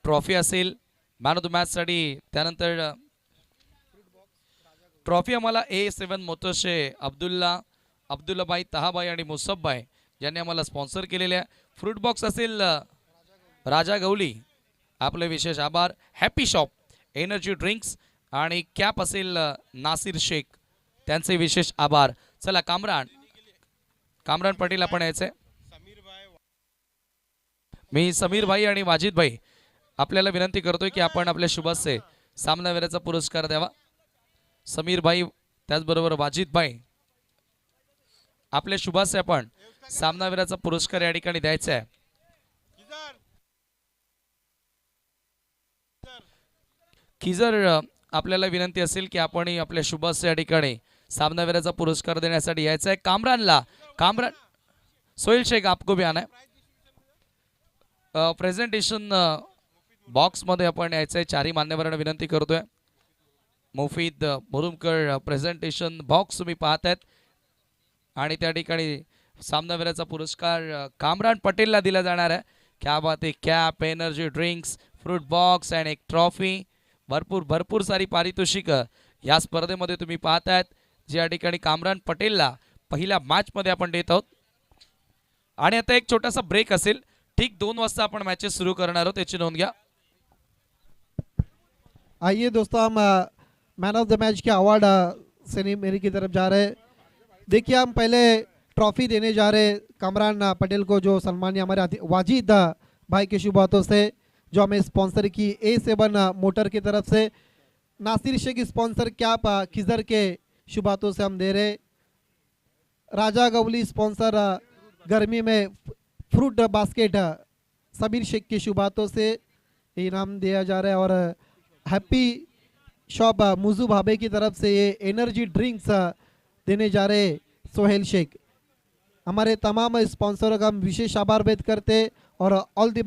ट्रॉफी असेल मॅन ऑफ द मॅच साठी. त्यानंतर ट्रॉफी आम्हाला A7 मोटर्सचे अब्दुल्लाबाई तहाबाई आणि मुसब्बाई यांनी आम्हाला स्पॉन्सर केलेले आहे. फ्रूट बॉक्स असेल राजा गवली, आपले विशेष आभार. हॅपी शॉप एनर्जी ड्रिंक्स आणि कॅप असेल नासिर शेख, त्यांचे विशेष आभार. चला कामरान पटेल आपण यायचंय. मी समीर भाई आणि वाजिद भाई आपल्याला विनंती करतोय की आपण आपल्या शुभस्य सामनावीराचा पुरस्कार द्यावा. समीर भाई त्याचबरोबर वाजिद भाई आपल्या शुभस्य आपण सामनावीराचा पुरस्कार या ठिकाणी द्यायचा आहे. खिजर आपल्याला विनंती असेल की आपण आपल्या शुभस्य या ठिकाणी सामनावीराचा पुरस्कार देण्यासाठी यायचा आहे. कामरान सोहेल शेख आपको भी आना है. प्रेझेंटेशन बॉक्स मध्ये आपण यायचं आहे. 4ही मान्यवरांना विनंती करतोय. मुफीद मुरुमकर प्रेझेंटेशन बॉक्स तुम्ही पाहतायत आणि त्या ठिकाणी सामनावीराचा पुरस्कार कामरान पटेलला दिला जाणार आहे. क्या बात आहे. Cap, energy drinks, fruit box and एक ट्रॉफी, भरपूर सारी पारितोषिक या स्पर्धेमध्ये तुम्ही पाहतायत, जे या ठिकाणी कामरान पटेलला पहिल्या मॅचमध्ये आपण देत आहोत. आणि आता एक छोटासा ब्रेक असेल. ठीक 2 वाजता आपण मॅचेस सुरू करणार आहोत, याची नोंद घ्या. आइए दोस्तों, हम मैन ऑफ द मैच के अवार्ड सेनी मेरी की तरफ जा रहे हैं. देखिए, हम पहले ट्रॉफी देने जा रहे हैं कामरान पटेल को, जो सम्मान्य हमारे वाजिद भाई के शुभ हाथों से, जो हमें स्पॉन्सर की A7 मोटर की तरफ से. नासिर शेख स्पॉन्सर कैप खिजर के शुभ हाथों से हम दे रहे. राजा गवली स्पॉन्सर गर्मी में फ्रूट बास्केट सबीर शेख के शुभ हाथों से इनाम दिया जा रहा है. और हैप्पी शॉप मुजू भाबे की तरफ से ये एनर्जी ड्रिंक्स देने जा रहे सोहेल शेख. हमारे तमाम स्पॉन्सरों का हम विशेष आभार व्यक्त करते और ऑल द